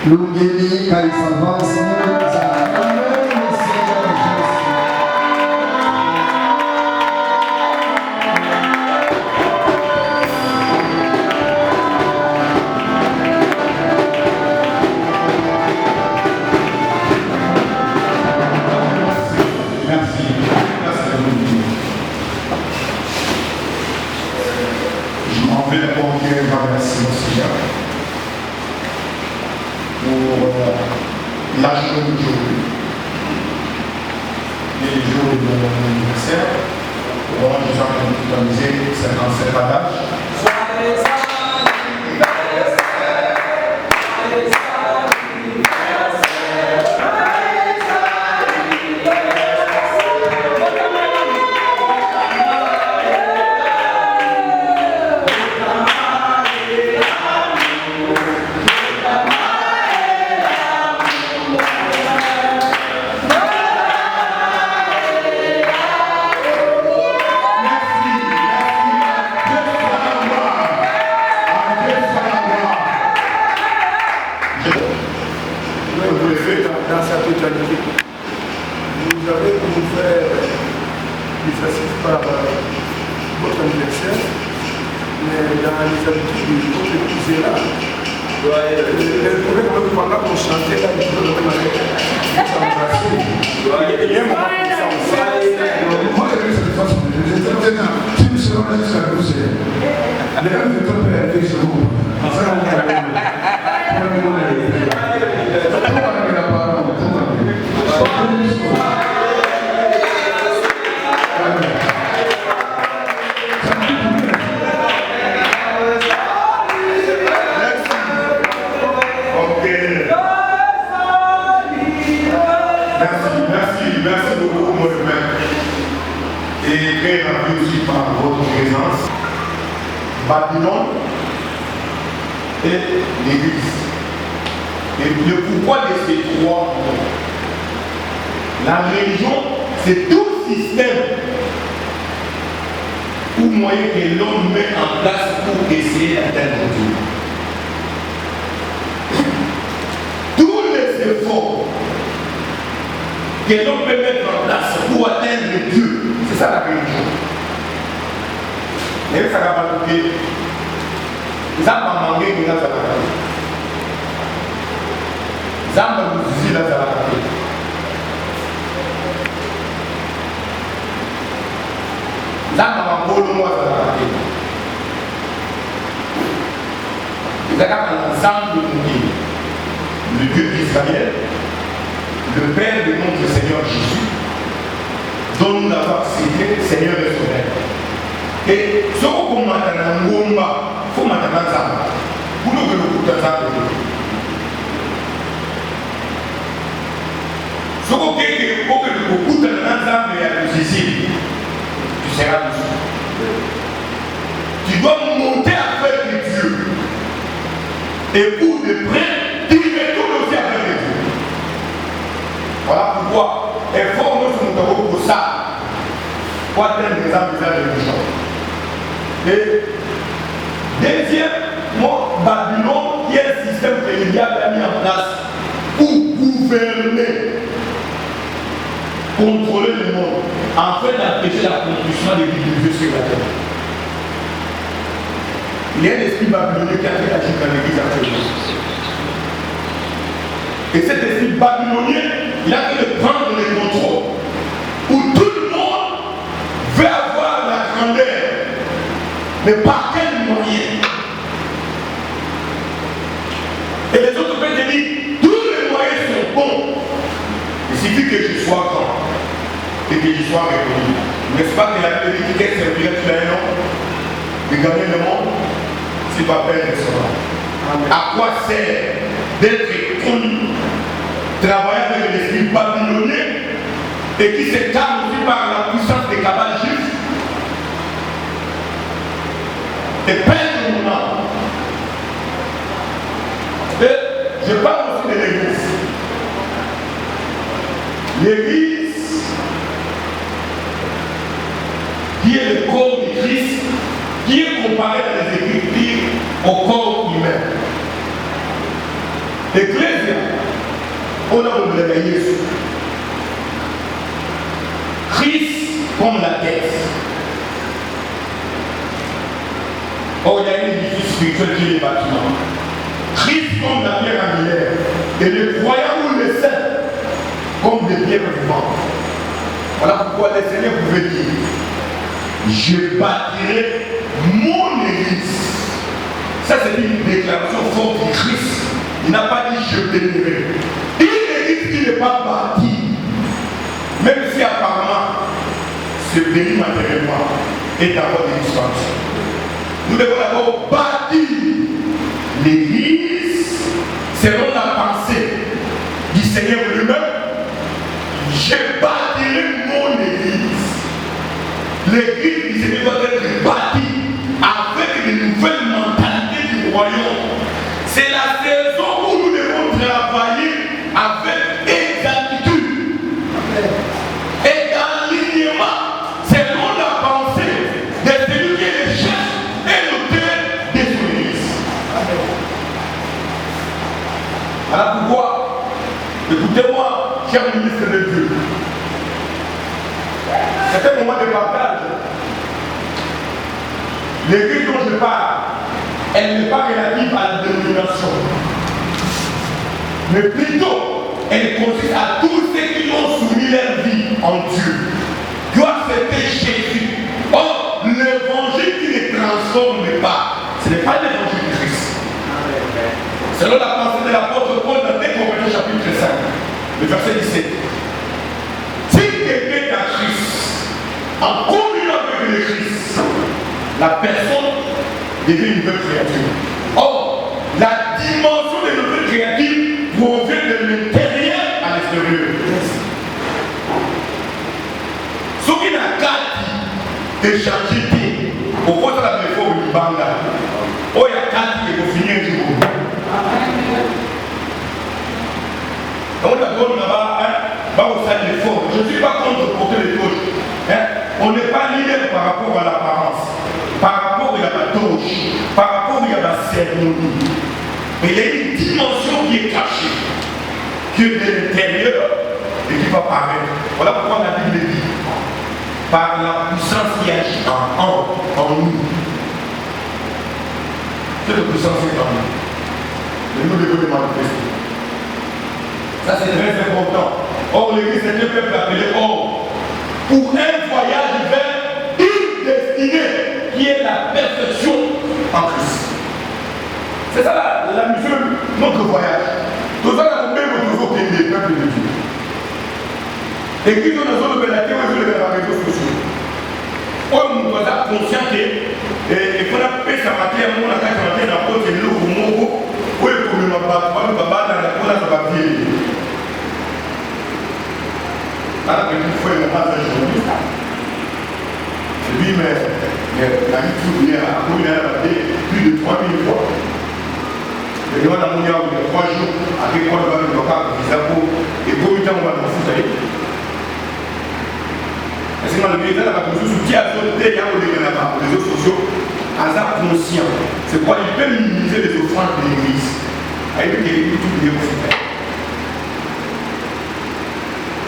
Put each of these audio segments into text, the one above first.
L'Ungeli, car il s'en va, Seigneur, nous a amené, Seigneur Jésus. La journée d'aujourd'hui, les jours de mon anniversaire, pour moi, je suis en train de totaliser 57 adages. Dans sa totalité. Vous avez voulu faire l'exercice par votre anniversaire, mais dans les habitudes de votre épouse est là. Le problème que pendant qu'on chantait là, il faut le s'embrasser. Il y a un moment où ça me Moi, j'ai vu cette façon. J'étais là. Si nous serons là jusqu'à la douce, les gens de ton père étaient sur vous. Ça, on va Merci beaucoup, mon frère. Et très ravi aussi par votre présence. Babylone et l'Église. Et le pourquoi de ces trois mots. La religion, c'est tout système ou moyen que l'homme met en place pour essayer d'atteindre Dieu. Tous les efforts que l'homme peut mettre en place pour atteindre Dieu, c'est ça la religion. Mais ça va pas coûter. Ça va manquer que ça va coûter. Ça va vous dire là, ça va coûter. Ça va manquer le mois, ça va coûter. Ça va l'ensemble de nous, le Dieu d'Israël, le Père de notre Seigneur Jésus, dont nous l'avons cité, Seigneur et Sauveur. Et ce qu'on m'a dit, il faut m'attendre ça. Pour nous que nous coûtons ça. Ce qu'on dit, il faut que nous coûtons ça et à Jésus, tu seras dessus. Tu dois monter avec Dieu. Et pour de près, tu retournes aussi avec Dieu. Voilà pourquoi informe-nous sur notre route pour ça. Pour atteindre les âmes de religion. Et deuxièmement, Babylone, qui est un système que le diable a mis en place pour gouverner, contrôler le monde, afin d'empêcher l'accomplissement des vies de Dieu sur la terre. Il y a un esprit babylonien qui a fait agir dans l'église actuellement. Et cet esprit babylonien, il a fait de prendre le contrôle. Où tout le monde veut avoir la grandeur. Mais par quel moyen? Et les autres peuvent te dire, tous les moyens sont bons. Il suffit que je sois grand et que je sois reconnu. N'est-ce pas que la Bible dit qu'est-ce que tu as un nom de gagner le monde? C'est pas peine de cela. À quoi sert d'être connu, travailler avec l'esprit babylonien et qui s'écarte aussi par la puissance des cabales juifs et perdre mon âme. Et je parle aussi de l'église. L'église qui est le corps du Christ, qui est comparé dans les Écritures au corps humain. L'Ecclésia, on a oublié Jésus. Christ comme la tête. Or, il y a une édifice spirituel qui est les bâtiments. Christ comme la pierre angulaire. Et les croyants ou les saints comme des pierres vivantes. Voilà pourquoi le Seigneur pouvait dire: je bâtirai mon église. Ça, c'est une déclaration forte de Christ. Il n'a pas dit je bénirai. Une église qui n'est pas bâtie, même si apparemment c'est béni matériellement, est d'abord une expansion. Nous devons d'abord bâtir l'église selon la pensée du Seigneur lui-même. Je bâtirai mon église. L'église du Seigneur doit être bâtie avec de nouvelles mentalités du royaume. C'est la saison où nous devons travailler avec exactitude et d'alignement selon la pensée de celui qui est le chef et l'auteur de son église. Voilà pourquoi, écoutez-moi, cher ministre de Dieu, c'est un moment de partage. L'église dont je parle, elle n'est pas relative à la dénomination, mais plutôt elle consiste à tous ceux qui ont soumis leur vie en Dieu, qui ont accepté Jésus. Or, l'évangile qui ne transforme pas, ce n'est pas l'évangile de Christ. Selon la pensée de l'apôtre Paul dans 2 Corinthiens chapitre 5, le verset 17. Si quelqu'un est à Christ, en communion avec le Christ, la personne devient une nouvelle créature. Or, la dimension de notre créature provient de l'intérieur à l'extérieur. Ce qui n'a qu'à échanger, pourquoi ça la défaut au Libanda? Oh, il y a qu'à dire qu'il faut finir du coup. Donc, d'abord, on va au stade d'effort. Je ne suis pas contre porter les touches. On n'est pas leader par rapport à l'apparence, par rapport à la touche, par rapport à la cérémonie. Mais il y a une dimension qui est cachée, qui est de l'intérieur et qui va paraître. Voilà pourquoi la Bible dit, par la puissance qui agit en nous. Cette puissance est en nous. Mais nous devons le manifester. Ça c'est très important. Or, l'église est un peuple appelé or. Pour un voyage vers une destinée qui est la perfection en Christ. C'est ça la mission de notre voyage. Tout ça, on a même toujours des peuples de Dieu. Et qui nous avons de la théorie de la réseaux sociaux. On doit être conscient que il faut appeler sa matière, on a qu'à chanter la porte et l'eau au mot. Oui, pour le baba, dans la cour, ça va vieillir. Alors que tu fais le mal aujourd'hui, lui, mais la YouTube, il a plus de 3000 fois. Et nous, on a mis 3 jours, à quel point on va le local, et combien de temps on va le foutre. Parce que dans le pays, il y a qui a sauté, il y a les réseaux sociaux, hasard conscient. C'est quoi? Il peut minimiser les offrandes de l'église. Avec les YouTube, il est.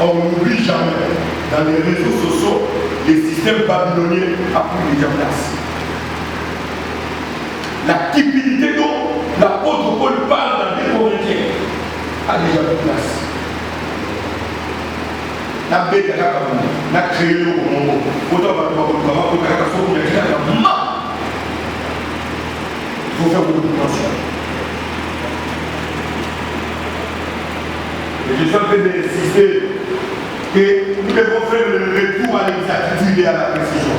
On n'oublie jamais, dans les réseaux sociaux, les systèmes babyloniens a pris déjà place. La cupidité dont l'apôtre Paul parle dans les Corinthiens a déjà pris place. La bête a créé le monde. Il faut faire beaucoup de attention. Et je suis en train d'insister que nous devons faire le retour à l'exactitude et à la précision.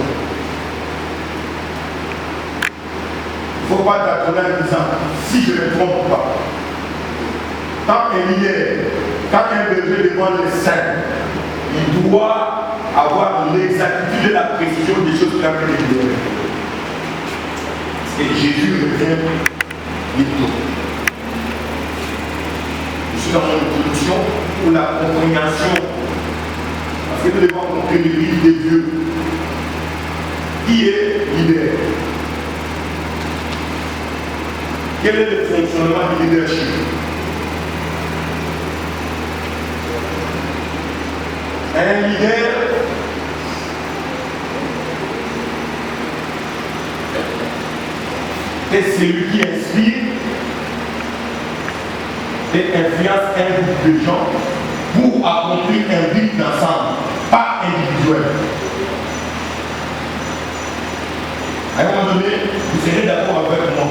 Il ne faut pas t'attendre en disant si je ne me trompe pas. Quand un leader, quand un berger devant les saints, il doit avoir l'exactitude et la précision des choses qu'il a fait de libérer. Et Jésus revient bientôt. Je suis dans mon introduction pour la compréhension. Parce que nous devons comprendre l'Église de Dieu. Qui est leader? Quel est le fonctionnement du leadership? Un leader est celui qui inspire et influence un groupe de gens pour accomplir un but d'ensemble, pas individuel. À un moment donné, vous serez d'accord avec moi.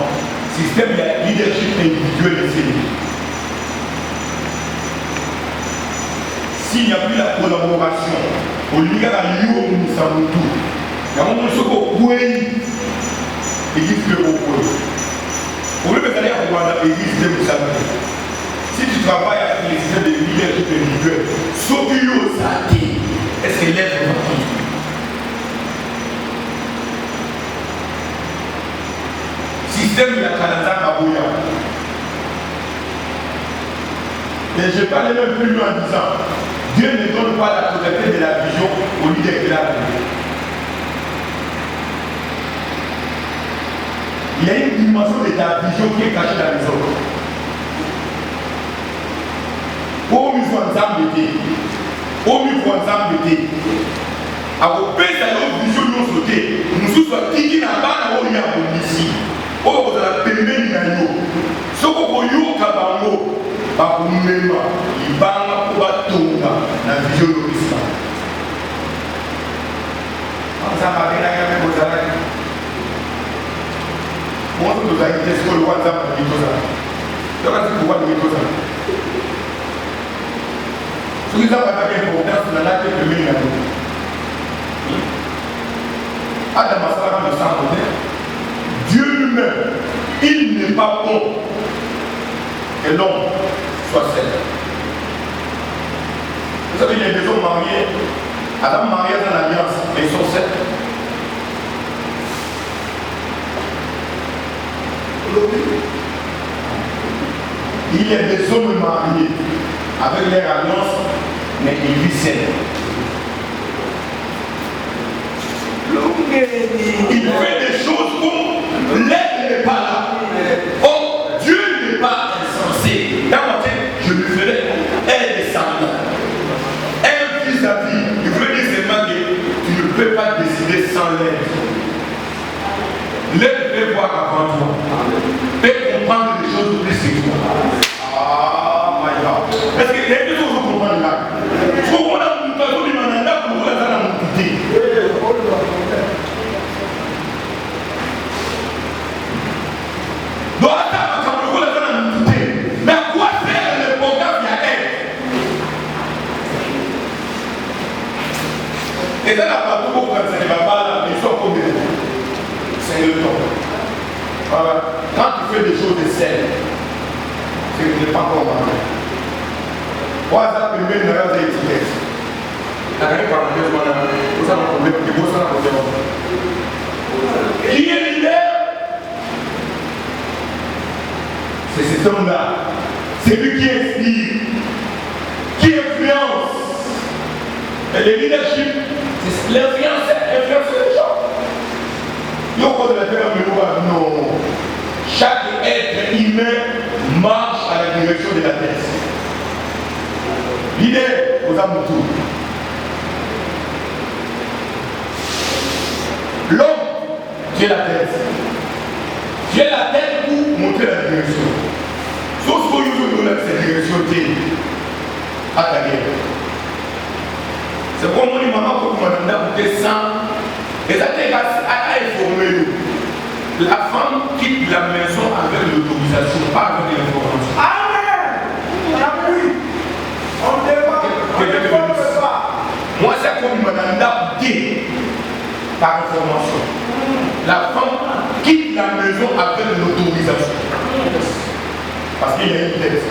Système de leadership individuel de celui. S'il n'y a plus la collaboration, au lieu de la Lyon, nous sommes tous. Il y a un moment où l'église de Boko. Pour le mécanisme de l'église de Moussamé. Si tu travailles avec les systèmes de leadership individuel, sauf que est-ce que l'aide est système de la Canada Kabouya. Et je parlais même plus loin en disant, Dieu ne donne pas la totalité de la vision au leader de la vie. Il y a une dimension de ta vision qui est cachée dans les autres. Au mieux ensemble d'été, au mieux ensemble d'été, à vos bêtes à notre vision nous sauter, nous sommes qui n'a pas la haute ici. Oh, vous avez la peine de ce que vous avez kabango, par vous-même, il va pouvoir tomber dans la vision de l'islam. Ça va bien avec vos amis. Moi, je vous ai dit ce que le WhatsApp dit tout ça. Donc, c'est pour voir tout ça. Ce qui est important, c'est la tête de l'humain. Adam Assalam de sang côté. Dieu lui-même, il n'est pas bon que l'homme soit seul. Vous savez, il y a des hommes mariés, Adam marié dans l'alliance, mais ils sont seuls. Il y a des hommes mariés avec leur alliance, mais ils vivent seuls. Il fait des choses où l'aide n'est pas là. Oh, Dieu n'est pas insensé. Dans ma tête, je lui ferai aide et sang. Un vis-à-vis, il veut dire seulement que tu ne peux pas décider sans l'aide. L'aide peut voir avant toi. Peut comprendre les choses plus que toi. Ah, my God. Parce que les deux choses vous comprenez là. Je comprends là, vous avez dit mananda pour vous la dans mon côté. Donc, mais à quoi faire le programme via elle? Et ça n'a pas beaucoup quand c'est les babas là, mais ils sont comme des. C'est le temps. Voilà. Quand tu fais des choses de sel, c'est que tu n'es pas convaincu. Moi, ça peut même dans les étiquettes. La règle par laquelle vous avez un problème, qui vous a un problème. Qui est leader? C'est cet homme-là. C'est lui qui inspire, qui influence. Et le leadership, c'est l'influence les gens. Il y a encore de la terre, non. Chaque être humain marche à la direction de la tête. Leader, aux amours. L'homme, tu es la tête. Tu es la tête pour montrer la direction. Sauf que vous avez cette direction à ta guerre. C'est comme on dit, maman, pour que madame pour que sans. Et ça t'est à informer nous. La femme quitte la maison avec l'autorisation, pas avec l'information. Amen! On ne débat pas. Moi, c'est comme madame dit par information. La femme quitte la maison avec l'autorisation. Parce qu'il y a une tête.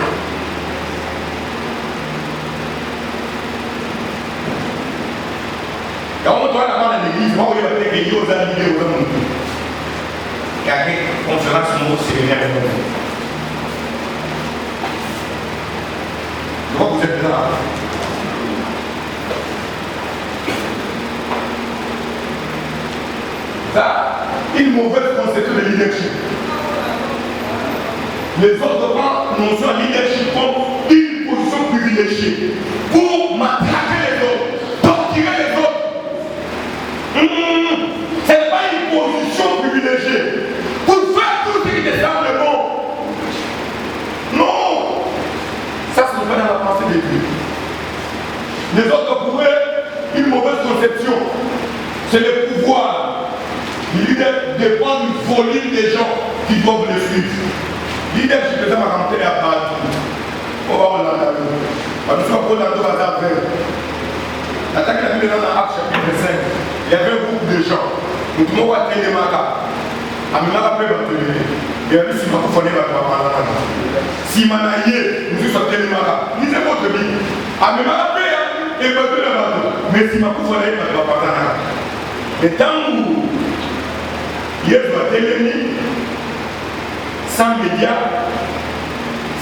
Quand on doit avoir dans l'église, moi, il y a des gens qui ont des gens qui ont une conférence au séminaire. Pourquoi vous êtes là? Ça, une mauvaise conception de leadership. Les autres prennent notion de leadership comme une position privilégiée pour matraquer les autres. dans la pensée de Dieu. Les autres pour eux, une mauvaise conception, c'est le pouvoir. Le leader dépend du volume des gens qui doivent le suivre. Leadership est ma campagne à part. On va voir là. Nous sommes pour la Bazar Vert. L'attaque la Bible dans Acte chapitre 5, il y avait un groupe de gens. Nous tout le monde a été démarqué. Amina peut battre. Il y a eu si ma coufonne va parler. Si manaïe, nous sommes télémarqués. Lisez votre Bible. Amina peut et battre la bateau. Mais si ma coufonne va parler. Et tant où Jésus a télémis, sans médias,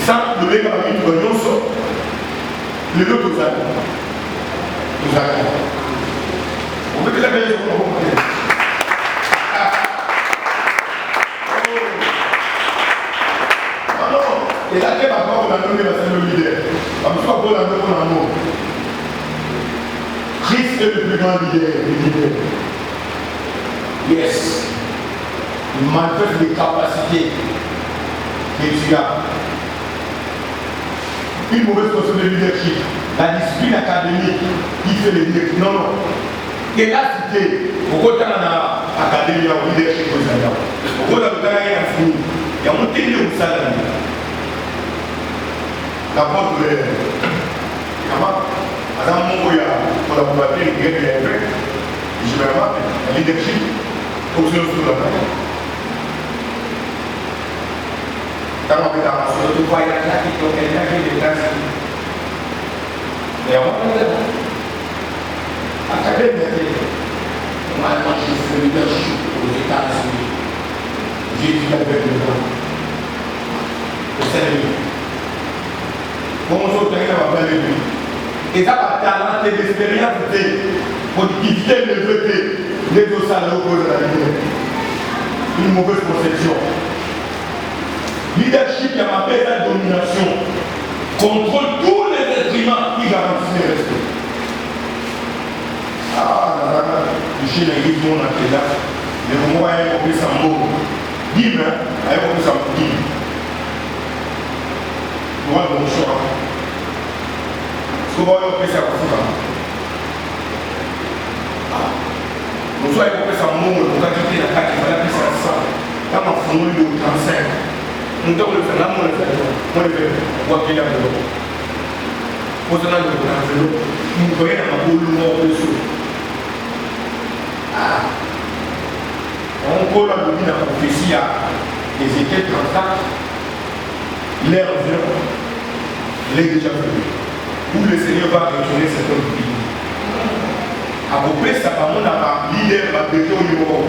sans le mec à la vie de l'Union, le lot aux amis. Aux amis. On peut la veiller sur le et là, quel rapport on a donné la seule leader? Comme ça, on a donné mon amour. Christ est le plus grand leader. Yes. Il manifeste les capacités que tu as. Une mauvaise posture de leadership, la discipline académique qui fait le leadership. Non, non. Et là, c'était, au côté de l'académie, au leadership, au côté de l'académie, il y a un télé au salaire. La porte de Madame Mongoya, pour la combattre, il y a des effets. Je vais avoir un leadership pour se sur la main. Quand on fait la masse, on voit qu'il y a quelqu'un qui est dans et on va le faire. Académie, normalement, je fais le leadership aux États-Unis. J'ai dit avec le temps. Au Sénégal. Comment on fait la faire et ça va talent et l'expérience pour quitter le vêté, les deux salauds de la vie. Une mauvaise conception. Leadership qui a ma la domination contrôle tous les êtres humains qui garantissent le respect. Ah, le chien est guide, mon là. Le moment est compris sans mot. Dis-moi, est compris sans mot. Moi, mon choix. Souvent, on peut faire ça. Nous sommes à sa mot, nous avons quitté la carte, il fallait appeler ça ça. Quand on a fondé le 35, nous devons le faire là, on le fait. On le fait. On va qu'il y a de l'eau. Pour cela, nous devons faire de l'eau. Nous voyons dans ma boule, nous avons fait ça. On peut la donner dans la prophétie à Ézéchiel 34. L'air vient, l'est déjà venu. Où le Seigneur va retourner cet homme pays. À peu près, ça va mon leader va bêter au niveau.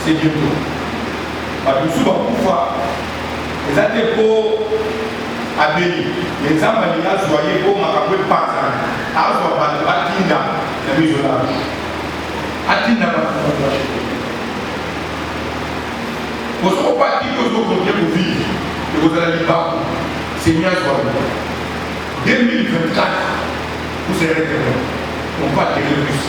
C'est bientôt. Parce que souvent, pouvoir, les athées pour abélir, les âmes à l'île, soyez pour m'accaper pas. Alors, on va Atinda, la mise au large. Atinda va faire vous ne pas dire que vous comptez pour vivre et vous allez pas. Seigneur soit 2024, vous serez témoins. On va tirer le plus.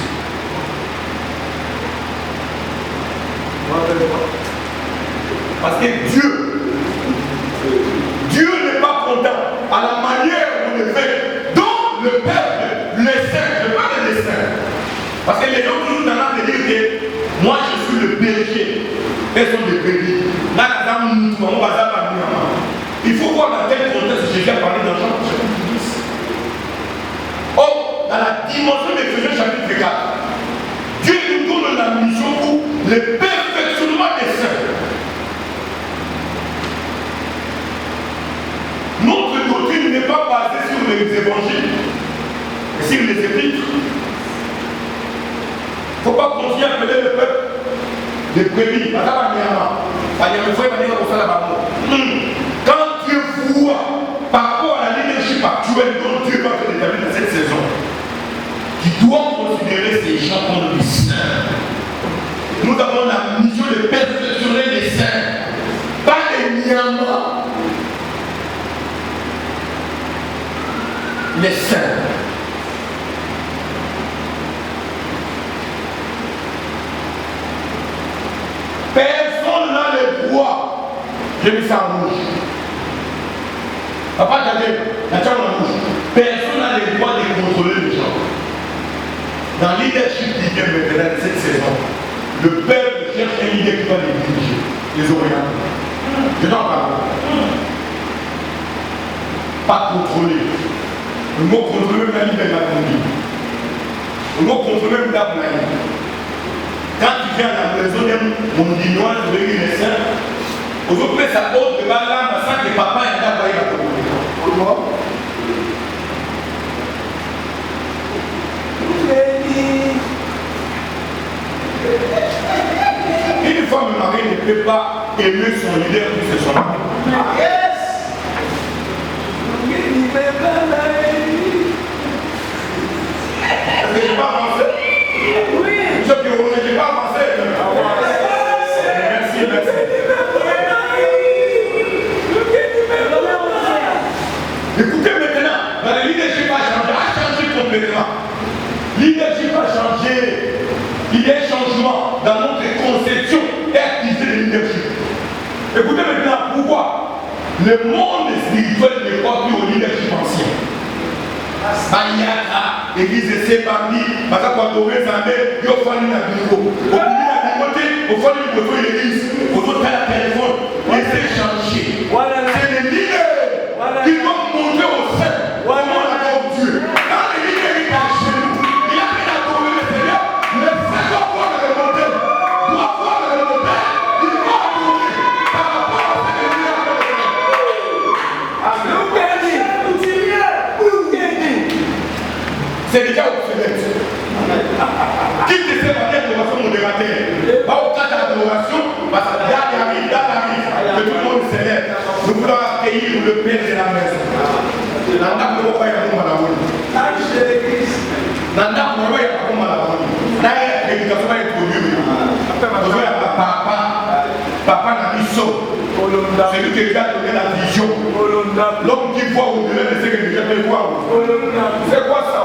Parce que Dieu n'est pas content à la manière où on le fait. Donc le peuple, les saints, je parle des saints. Parce que les gens toujours dans de dire que moi je suis le berger. Elles sont des bébés. Là, la dame, on va pas venir. Il faut voir dans quel contexte Jésus a parlé dans Jean chapitre 10. Or, dans la dimension d'Éphésiens chapitre 4, Dieu nous donne la mission pour le perfectionnement des saints. Notre doctrine n'est pas basée sur les évangiles, mais sur les épîtres. Il ne faut pas continuer à appeler le peuple des brebis. Quand Dieu voit par rapport à la leadership actuelle dont Dieu va faire établir dans cette saison, qui doit considérer ces gens comme des saints. Nous avons la mission de perfectionner les saints, pas les niamas. Les saints. Personne n'a le droit. J'ai mis ça en rouge. Papa Tadé, la chambre en rouge. Personne n'a le droit de contrôler les gens. Dans le leadership qui vient maintenant de cette saison, le peuple cherche un leader qui va les diriger, les orienter. Je n'en parle pas. Pas contrôler. Le mot contrôler, même la vie de la vie. Le mot contrôler, même la vie. Quand tu viens à la maison, mon dinois, tu veux une scène. Aujourd'hui, ça porte de là, sans que papa ait envoyé la communauté. Comment? Une femme mariée ne peut pas aimer son leader plus que son mari. Yes! Est-ce que je n'ai pas avancé? Oui! Je n'ai pas avancé. Merci, merci. Écoutez maintenant, dans le leadership a changé complètement. Leadership a changé. Il y a un changement dans notre conception et activité de leadership. Écoutez maintenant, pourquoi le monde spirituel ne croit plus au leadership ancien. Bayaka, l'église de Sébandi, Bakakwa Doré Zambé, Yofani Nabiko. Au côté, au fond du côté de l'église, au côté de la téléphone, laissez changer. C'est le leader qui doit montrer au sein comment on adore Dieu. Quand le leader est chez nous, il a fait adorer le Seigneur, le Seigneur doit le remonter, doit voir le remonter, il doit adorer par rapport à ce que Dieu a fait. C'est déjà obsolète. Qui te fait la adoration modérateur? Pas au cas d'adoration, parce que date arrive, que tout le monde célèbre. Nous voulons accueillir le Père de la maison. Nanda pour moi, il y a un malade. Nanda pour moi, il y a un malade. D'ailleurs, l'éducation est pour lui. Papa n'a mis saut. C'est lui qui a donné la vision. L'homme qui voit au-delà de ce que je vais voir. C'est quoi ça?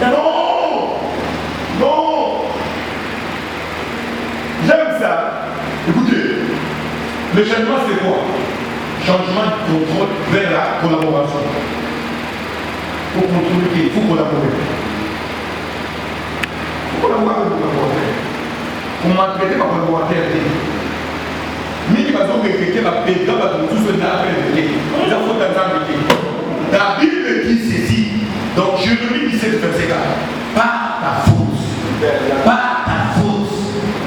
Non! Non! J'aime ça. Écoutez, le changement c'est quoi? Changement de contrôle vers la collaboration. Il faut contrôler, il faut collaborer. Il faut collaborer avec le collaborateur. On m'a traité par collaborateur. Mais il va donc répéter la paix dans tout ce qu'on a fait. La Bible dit ceci, donc Jérémie 17, verset 4. Par ta faute, par ta faute,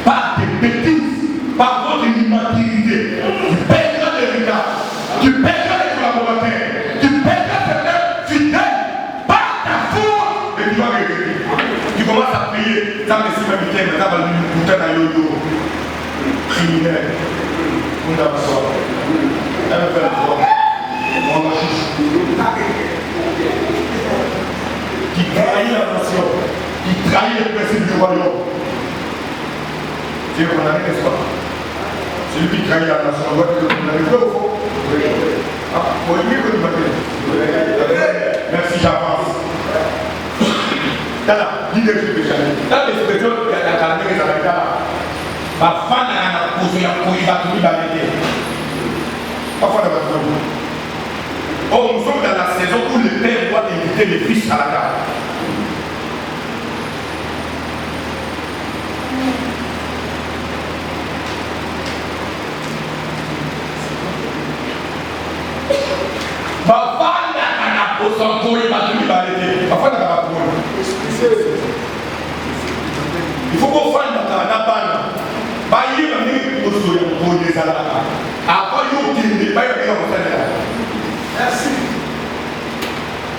par tes bêtises, par votre immaturité, tu perdras les regards, tu perdras les collaborateurs, tu perdras certains fidèles, par ta faute, et tu vas regretter. Tu commences à prier, ça me suit même bien, ça va lui coûter un yo-yo. Criminel. On a besoin. Elle me fait le droit. On a qui trahit la nation, qui trahit les principes du royaume. C'est qu'on a n'est-ce pas? Celui qui trahit la nation, on voit que vous avez fait au fond. Ah, vous voyez que vous m'avez. Merci, j'avance. Tala, leadership de Chanel. Dans les expressions, il y a la calme qui s'appelle là. Ma femme a posé un coup, il va tout libérer. Parfois, on va tout. Or, nous sommes dans la saison où le père doit inviter les fils à la table. Il faut qu'on fasse la bande.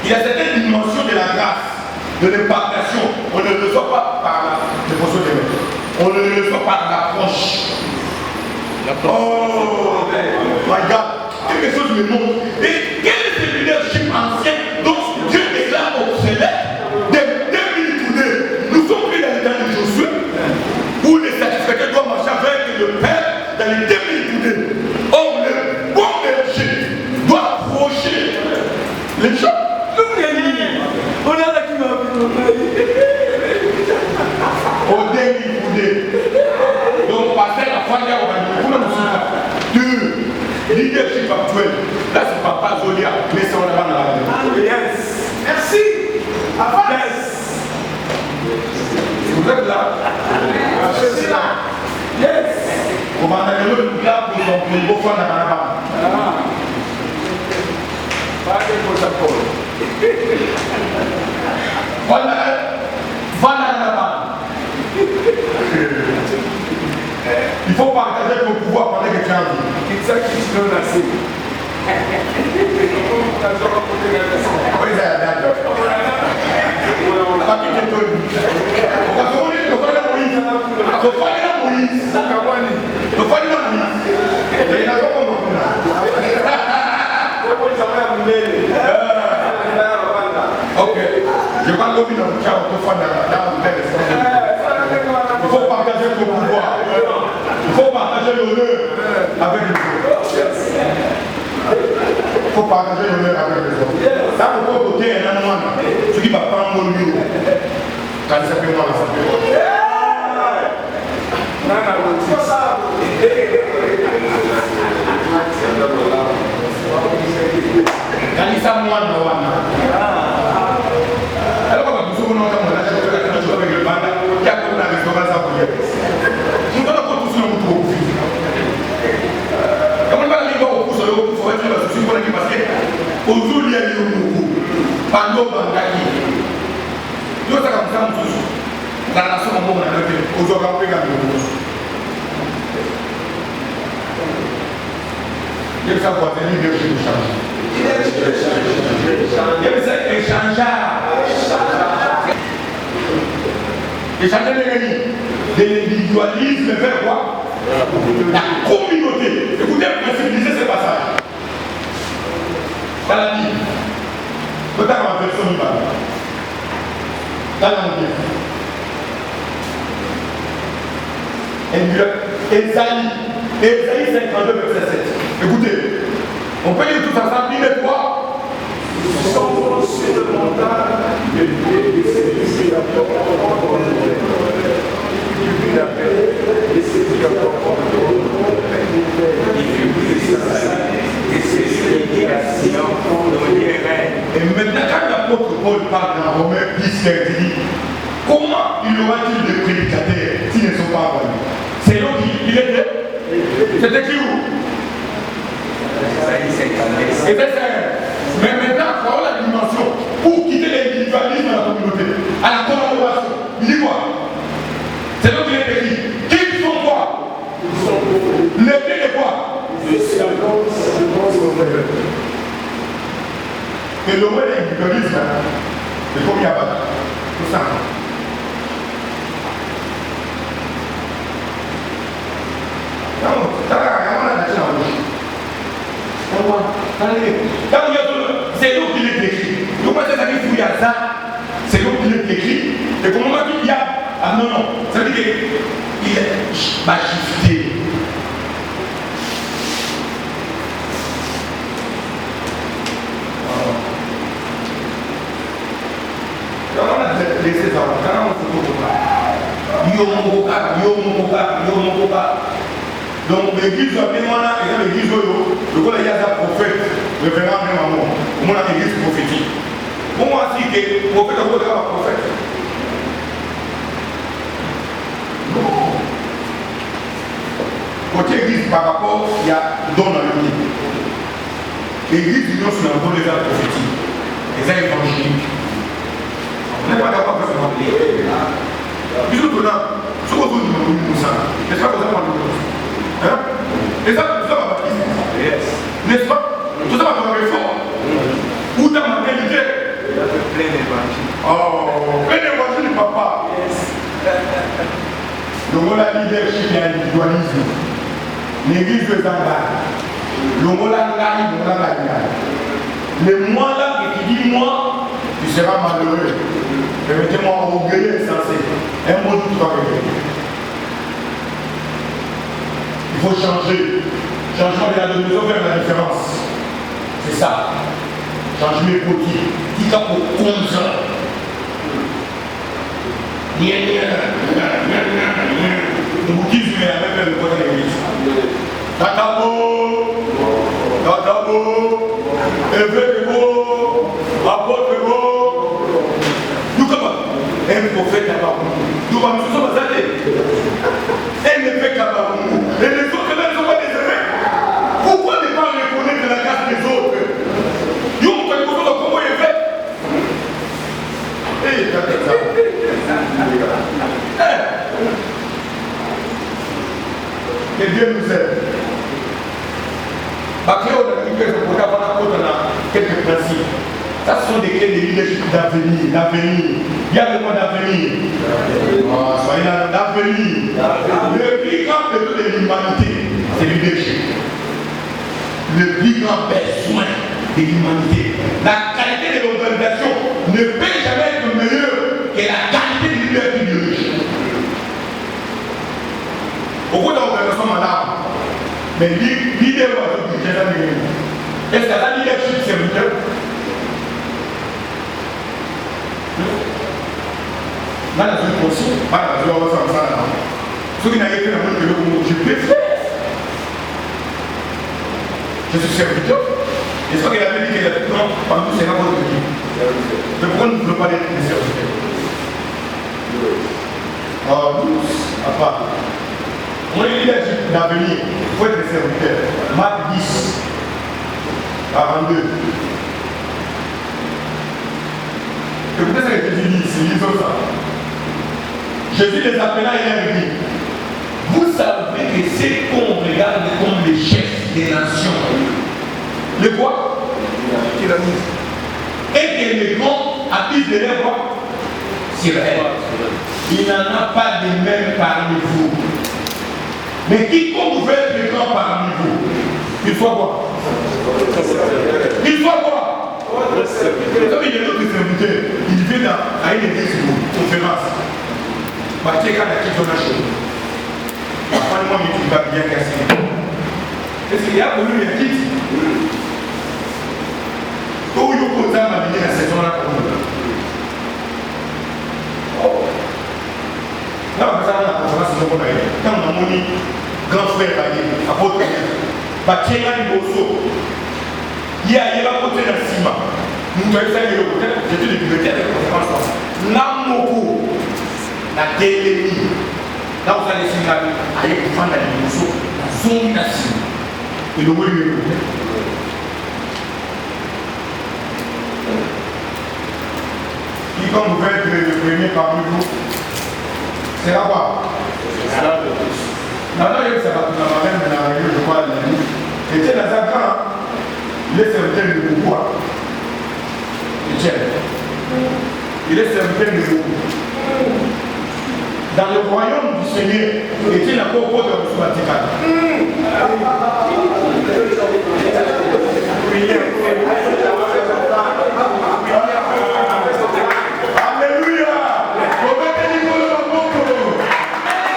Il y a certaines dimensions de la grâce, de l'impartation. On ne le reçoit pas par la dévotion des mains. On ne le reçoit pas par l'approche. Oh, my God. Quelque chose me montre. Et quel est ce leadership ancien dont Dieu est là obsolète de 2002? Nous sommes pris dans le temps de Josué, où les sacrificateurs doivent marcher avec le Père dans les 2002. Or, le bon berger doit approcher les gens. On a là qui m'a Au début, donc, passer la foi, on va dire, deux. leadership actuel. Là, c'est Papa Zolia, mais c'est on a pas. Yes. Merci. Yes. Vous êtes là? Merci là. Yes. On va aller le là pour son beau fan à la main. Pas de protocole. Voilà la main. Il faut partager ton pouvoir pendant que tu as envie. C'est ça qui se donne assez. Oui, c'est d'accord. On va quitter tout. On va tourner le fan de Moïse. Le fan de Moïse. Le fan de Moïse. Et il n'a pas compris. Ok. Je vais l'ouvrir dans le chat. Il faut partager ton pouvoir. Il faut partager l'honneur avec les autres. Il faut partager l'honneur avec les autres. Ça, vous pouvez côté un moment. Ce qui va prendre mon numéro. Quand il s'appelle moi, il s'appelle. Quand il s'appelle moi, alors qu'on va vous souvenir de la chose que la chose avec le banda, qui a comme la restaurant à vous. Nous allons pas tous nous trouver. Comment on va aller voir au cours sur le coup, il faut être là, c'est sûr qu'on est passé. Aujourd'hui, il y a eu un coup. Pendant Bangaki. Nous sommes comme ça, tous. La nation au monde, on a fait. Aujourd'hui, on a fait un peu. Il y a ça pour tenir le jeu de change. Il y a ça échangeable. Échanger de l'individualisme vers quoi? La communauté. Écoutez, pour civiliser ce passage. Dans la Bible, peut-être en version libérale. Dans l'Anglais. Ésaïe 52, verset 7. Écoutez, on peut lire tout ensemble, il est quoi? Ils sont sur le montagne et c'est la et maintenant, quand l'apôtre Paul parle dans Romains 10, il dit comment il y aura-t-il de prédicateurs s'ils ne sont pas envoyés? C'est là qu'il est de. C'est écrit où? Mais maintenant, voilà la dimension pour quitter l'individualisme dans la communauté, à la collaboration. Il dit quoi? C'est là qu'il est écrit. Qu'ils sont quoi? Les clés de quoi? Et le mot d'individualisme, c'est comme il y a pas. Tout ça. C'est l'eau qui est écrit. Donc, moi, c'est-à-dire qu'il y a ça, c'est l'eau qui est écrit. Et comment il y a. Ah non, non, ça veut dire qu'il est magnifié. Quand on a laissé ça, quand on se trouve là, Yomokoka. Donc l'église va bien là, et l'église le coup il y a un prophète, révérend même à moi. On a l'église prophétique. Pour moi, si que prophète a voulu avoir prophète. Non. Côté église par rapport, il y a don dans l'église. L'église du Nord, c'est un don des arts prophétiques, des arts évangéliques. On n'est pas d'accord avec ça. Bisous de là, ce qu'on dit nous ça. N'est-ce pas que vous avez entendu? Hein? Et ça va baptiser. N'est-ce pas? Tout ça va tomber fort. Où ta maternité? plein d'évangile. Oh, plein d'évangile, papa. Le mot la leadership et l'individualisme. L'église de Zanga. Le mot la le moi là qui dit moi, tu seras malheureux. Permettez-moi orgueilleux et sensé. Un mot de toi. Il faut changer. Changement de la maison vers la différence. C'est ça. Changement écoutier. Dis comme au conscient. Le bouddhisme est la même le côté de l'église. Tatabo. beau, évêque est beau, apôtre est beau. Nous comment un prophète à Baroumou. Nous sommes allés. Un évêque à Baroumou. Et les autres là ne sont pas des évêques. Pourquoi ne pas reconnaître la grâce des autres? Nous sommes allés comme évêque. Et que Dieu nous aide. Quelques principes. Ça sont des clés de leadership d'avenir. Il y a le mot d'avenir. Soyez là, d'avenir. Le plus grand besoin de l'humanité, c'est le leadership. Le plus grand besoin de l'humanité. La qualité de l'organisation ne peut jamais être meilleure que la qualité du leadership biologique. Beaucoup d'organisations, madame, mais leader, est-ce que la leadership serviteur? Là, je suis conscient. Ceux qui n'avaient pas la bonne je peux faire. Je suis serviteur. Et ce qu'il avait dit qu'il y a plus grand, parmi nous, c'est la bonne vie. Mais pourquoi nous ne voulons pas être des serviteurs? Nous, à part. Mon leadership d'avenir, il faut être des serviteurs. Marc 10, 42. Écoutez ce que Jésus dit ici, lisons ça. Jésus les appela et leur dit, vous savez que c'est qu'on regarde comme les chefs des nations. Le quoi? Et que les grands appuient de leur voix sur elle. Il n'en a pas de même parmi vous. Mais quiconque veut être le grand parmi vous, il soit quoi? Il soit quoi? Vous savez, il y a d'autres serviteurs, il vient à une église ou une conférence. Bah, tu es quand même qui donne la chose. Après, moi, je ne pas bien cassé. Est-ce qu'il y a pour lui un kit? Tout le monde a amené la saison-là pour nous. Là, on va la conférence de mon aïe. Quand on a mon grand frère, apôtre, tu es là, il y a un côté de ciment. Nous avons fait le côté, j'étais le bibliothèque de la conférence. Namoko, la télémie. Là, vous allez signer avec le fan de la Limousseau, la zone nationale. Et le mot est le qui, comme vous faites le premier parmi vous, c'est là-bas. Maintenant, il y a ça va tout dans ma main, mais la réunion, je crois, et tiens, dans un grand, il est serviteur de beaucoup. Il est serviteur de beaucoup. Dans le royaume du Seigneur, Étienne n'a pas au de Vatican. Alléluia!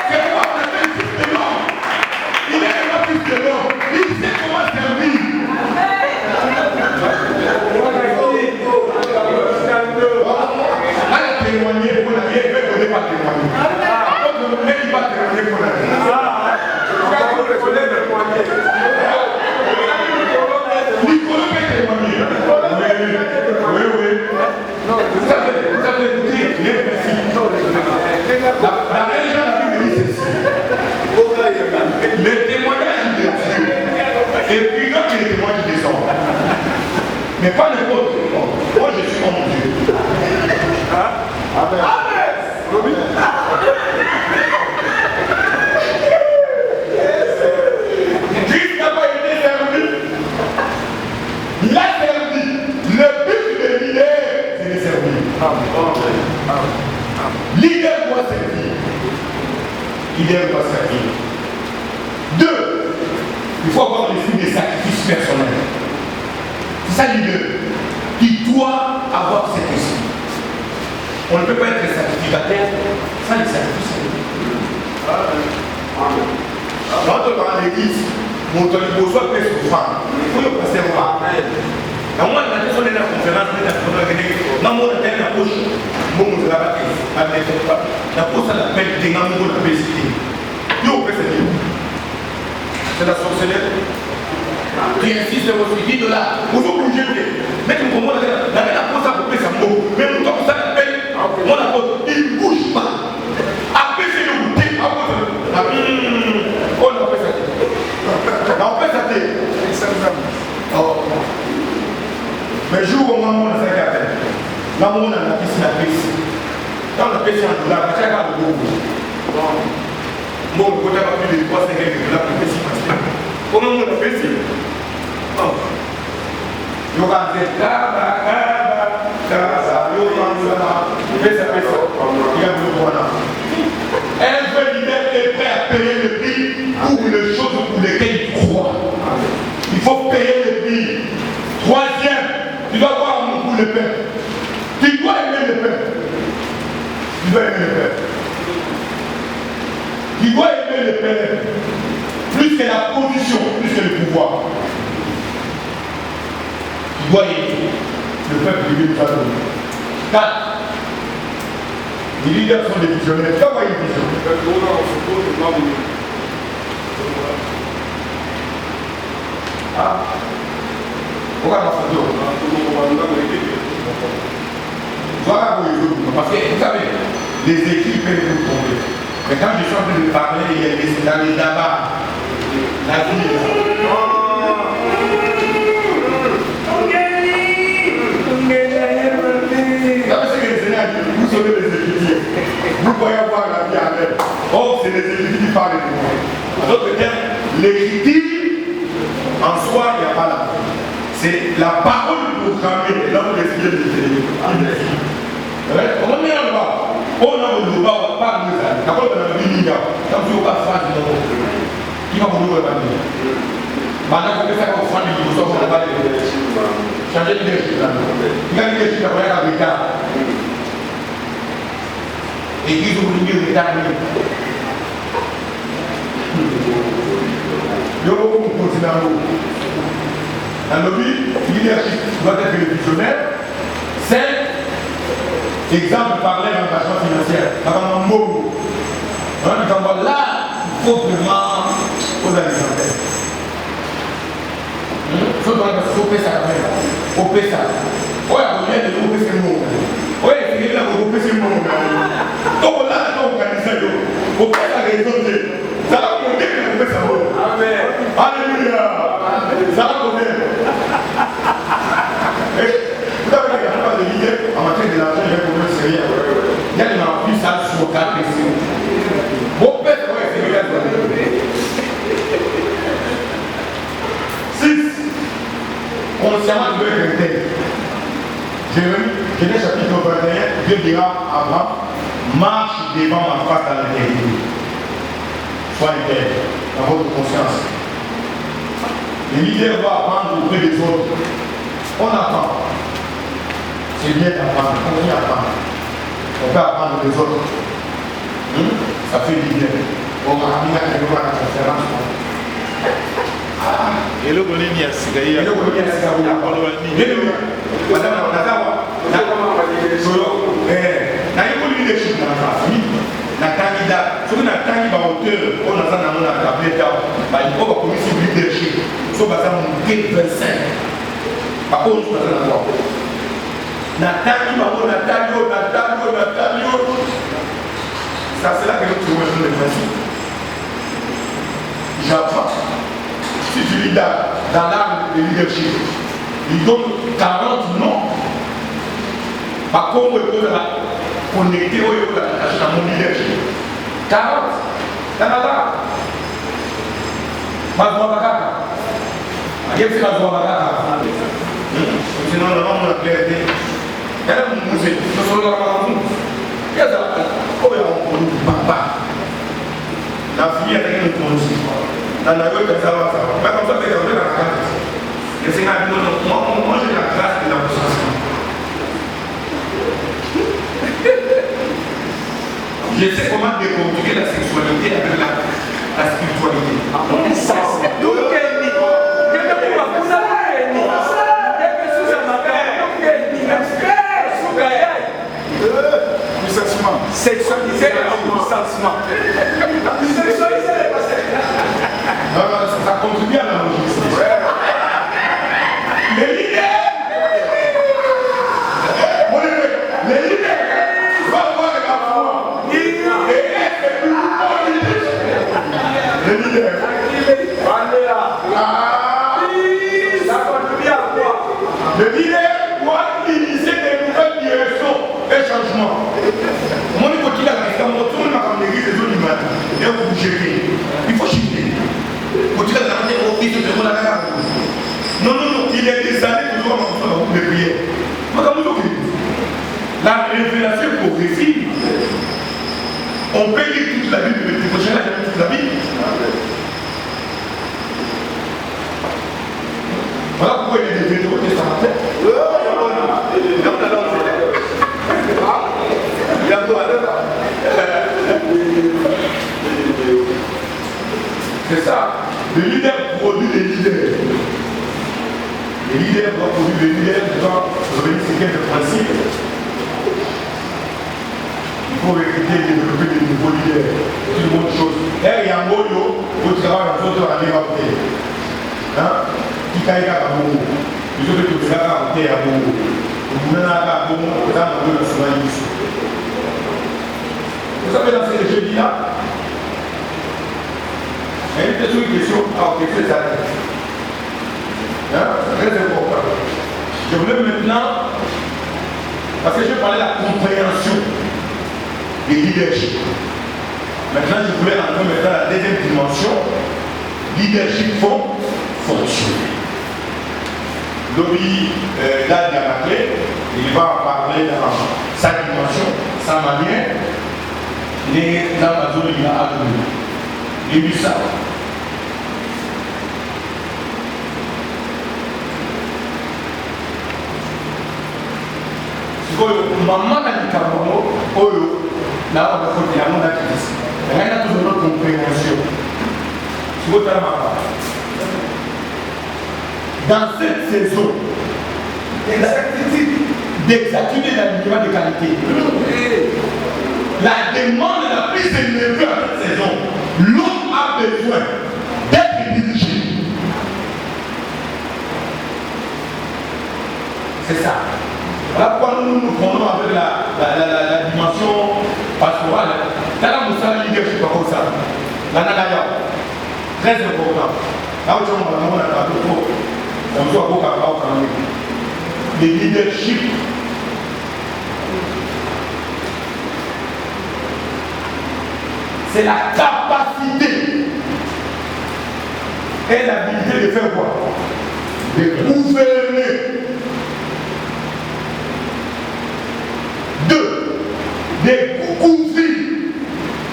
C'est quoi le fils de l'homme? Il est le fils de l'homme. Il sait comment servir. Témoigner pour la vie, il ne peut pas témoigner. Donc, le mec, il va témoigner pour la vie. Nicolas peut témoigner. Oui. Vous avez écouté les principes. La religion a dit ceci. Le témoignage de Dieu est plus grand que le témoignage des hommes. Mais pas n'importe qui. Moi, je suis comme Dieu. Amen. Christ n'a pas été servi. Il a servi. Le but de leader, c'est de servir. Leader doit servir. Leader doit servir. 2. Il faut avoir l'esprit de sacrifice personnel. C'est ça leader. Il doit avoir cet esprit. On ne peut pas être sacrificateur sans les sacrifices. Quand on va à l'église, mon temps de besoin peut être souffrant. Il faut le passer voir. Dans moi, la personne est dans la conférence, on est dans la conférence. Dans mon hôtel, la poche, bon, on la bâtit. La poche, ça l'appelle des gens de la obésité. Yo, c'est la sorcellerie. Tu insistes au suivi de là. Vous bougez. Mais tu comprends, la pose à couper sa mot. Mais nous sommes ça appelle. On a pose, il ne bouge pas. Après, c'est le goûter. On a fait ça. On fait ça. Mais jour où on a fait ça, là on a pissé la pisse. Quand on a pissé un dollar, on a fait un dollar. Bon, on n'a pas plus de 3 5 $ pour pissé. Comment on a fait ça? Yo kan se kaba, yo kan se pesa. Il y a besoin. Un vrai leader est prêt à payer le prix pour les choses pour lesquelles il croit. Il faut payer le prix. Troisième, tu dois avoir un pour le pain. Tu dois aimer le pain. Tu dois aimer le pain. Tu dois aimer le pain. Plus que la position, plus que le pouvoir. Tu dois aimer le peuple de Dieu nous a donné. 4. Les leaders sont des visionnaires. Tu vas voir une vision. Pourquoi la photo? Voilà pour les autres. Parce que vous savez, les équipes peuvent vous tomber. Mais quand je suis en train de parler, il y a des dans là-bas. La vie. Vous savez les étudiants. Vous pouvez avoir la vie avec. Or, c'est les étudiants qui parlent de nous. En d'autres termes, l'écriture, en soi, il n'y a pas la vie. C'est la parole programmée, là où l'esprit de Dieu. Comment on est là? On a le droit, on va pas nous faire. Quand on a le vie, quand on va faire du monde, qui va vous le faire? Maintenant, on peut faire un enfant du monde, on va changer de leadership. Il y a une leadership après la Bretagne. Et ils ont voulu retarder. Il y a beaucoup de continuer à l'eau. Dans le but, leadership doit être le visionnaire. 5. Exemple, parler d'engagement financier. Par un mot. Là, il faut vraiment organiser. Il faut payer ça. Il faut payer ça. Oui, on vient de couper ces mots. Oui, c'est là pour couper ces mots. Donc là, on organise ça. On peut la raison. Ça va compter pour couper ça. Amen. Alléluia. Ça va compter. Vous avez pas de leader en matière de l'argent, il y a un problème sérieux. Il y a des remplis ça sur 4 questions. Mon père, ouais, c'est bien. 6. Consciemment, tu veux être intègre. Genèse chapitre 21, Dieu dira à Abraham, marche devant ma face dans l'intégrité. Sois intègre dans votre conscience. Les leaders doivent apprendre auprès des autres. On apprend. C'est bien d'apprendre, on y apprend. On peut apprendre des autres. Ça fait du bien. On va amener à la conférence. Et le bonnet n'y a pas de leadership dans la famille. Na candidat, ce qu'on a candidat auteur, on a ça dans la tablette, il faut que commission leadership. So ça mon 25. Par contre, on a ça. Nathalie, ça c'est là que nous trouvons le principe. J'apprends. Si tu lis dans l'art de leadership, il donne 40 noms. Par contre, on peut connecter à mon leadership. 40. Dans l'art. Mazouabakaka. Il y a aussi Mazouabakaka. Sinon, on a clarté. Elle a mon musée. Nous sommes dans la maison. Il y a ça. Comment on dit papa? La fille a été introduite. Dans la rue, ça va. Mais comme ça, c'est dans la grâce. Le Seigneur a dit non, moi j'ai la grâce de la puissance. Je sais comment déconstruire la sexualité avec la spiritualité. D'où qu'elle dit? Sexualiser le licenciement. Ça contribue à la logistique. Le leader doit initier des nouvelles directions et changements. Mon niveau qui a resté en retour, il m'a comme l'église des autres humains. Et vous bougez. Il faut shifter. Quand tu as regardé au fils de mon attaque. Non, il y a des années que nous avons fait beaucoup de prières. La révélation progressive, on peut lire toute la Bible, mais tu peux jamais lire toute la Bible. Voilà pourquoi il y a des vidéos testamentaires. C'est ça. Le leader produit des leaders. Les leaders doivent produire des leaders, doivent revenir sur quelques principes. Il faut recruter et développer des nouveaux leaders. C'est une bonne chose. Et il y a un mot au travail en autres années à côté. Qui caille à Bongo. Ils ont fait tout ça à côté à Bongo. Vous n'avez pas à Bongo, vous avez un souvent ici. Vous savez, dans ces jeudis-là, il y a une question à c'est ça. C'est très important. Je voulais maintenant, parce que je parlais de la compréhension des leadership. Maintenant, je voulais entrer maintenant la deuxième dimension, leadership fonctionnel. Lobby là, il a rappelé, il va en parler dans sa dimension, sa manière. Les Amazon, il a adonné. Il a vu ça. Maman n'a dit qu'à Mono, Oyo, là on va faire la monde à Christ. Rien n'a toujours notre compréhension. Si vous avez dans cette saison, d'exactitude et d'alignement de qualité, la demande la plus élevée à cette saison, l'homme a besoin d'être dirigé. C'est ça. Voilà pourquoi nous prenons avec la dimension pastorale. Là, la moussa leadership comme ça. La nagaya. Très important. Là où on a le leadership. C'est la capacité et l'habilité de faire quoi? De gouverner. De couvrir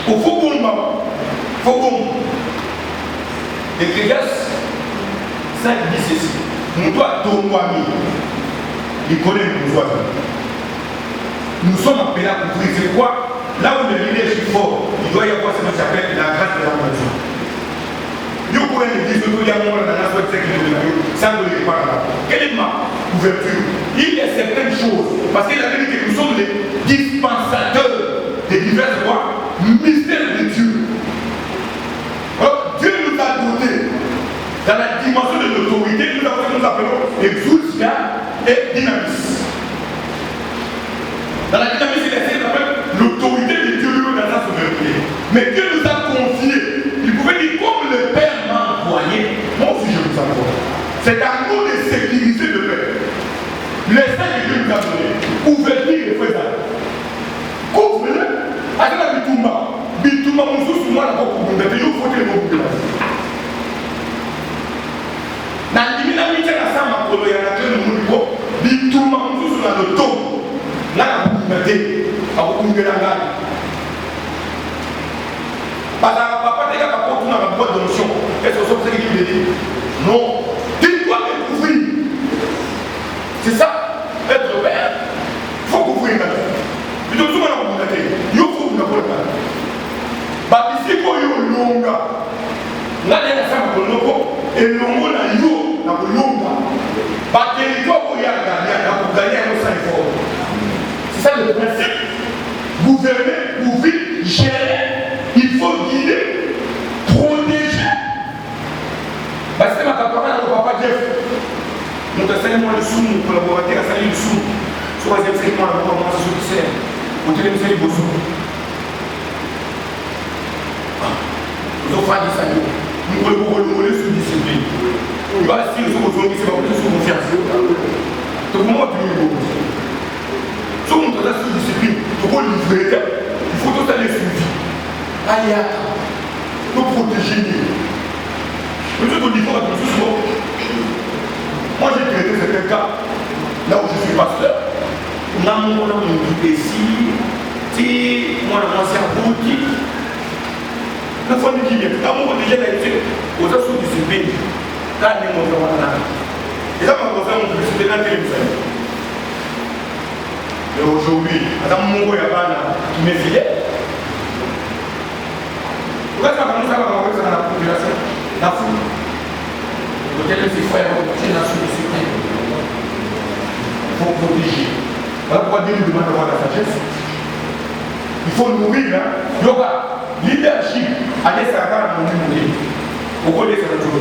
au Fougoum. Ecclésiaste 5 dit ceci. Nous doit Tomwami. Il connaît nos voisins. Nous sommes appelés à couvrir. C'est quoi? Là où le leadership est fort, il doit y avoir ce qu'on appelle la grâce de la moisson. Nous pouvons dire que nous avons la nation sans le départ là. Quelle est ma couverture? Il y a certaines choses, parce qu'il a dit que nous sommes les dispensateurs des divers rois, mystères de Dieu. Alors, Dieu nous a donné, dans la dimension de l'autorité, nous avons ce que nous appelons exousia et dynamis. Dans la dynamique, il appelle l'autorité de Dieu dans sa souveraineté. Mais Dieu nous a confié. Il pouvait dire, comme le Père m'a envoyé, moi aussi je vous envoie. C'est à nous de sécuriser le Père. Les saints que Dieu nous a donné, ouverture et faisable. Couvre-le. Avec la Bitouma. Bitouma, mon sous, moi, la boue, mais il faut que les mots de la vie. Dans l'imminente, il y a la salle, il y a la clé de mon niveau. Bitouma, mon sous, dans le dos. Là, la communauté, à beaucoup de la gagne. Parce que papa, les gars, quand on a la boîte de notion, est-ce que c'est ce qu'il veut dire? Non. Tu dois te couvrir. C'est ça, être père. Il faut couvrir maintenant. Tu dois tout le monde la communauté. Il faut que vous ne voulez pas. Bah, ici, il faut y avoir un longa. Là, il y a un femme pour le logo. Et le logo, il y a un longa. Bah, il faut y avoir un gagner un sang fort. C'est ça le principe. Gouverner, couvrir, gérer, il faut guider, protéger. Parce que ma camarade, mon papa Jeff, nous avons le sous, mon collaborateur a sali le sous. Soit les inscrits, moi, on a sous le cerf. On tient les bossons. Nous avons fait des saluts. Nous voulons sous discipline. Il va assurer ce que nous avons sous confiance. niveau à tout ce monde. Moi, j'ai traité certains cas, là où je suis pasteur. Là, mon nom est ici, moi, c'est un bouti. La famille qui vient, quand on déjà là-dessus, aux assos disciplines, quand on est monté là. Et ça, on va faire une publicité dans la télévision. Et aujourd'hui, Madame Mongo Yabana, qui m'est fidèle. Pourquoi ça commence à avoir dans la population? La foule. Peut-être que c'est frère, c'est la solution. Il faut protéger. Voilà pourquoi Dieu nous demande d'avoir la sagesse. Il faut nourrir. Yoga, leadership, aller s'arrêter à mourir. Pourquoi les faire le jour?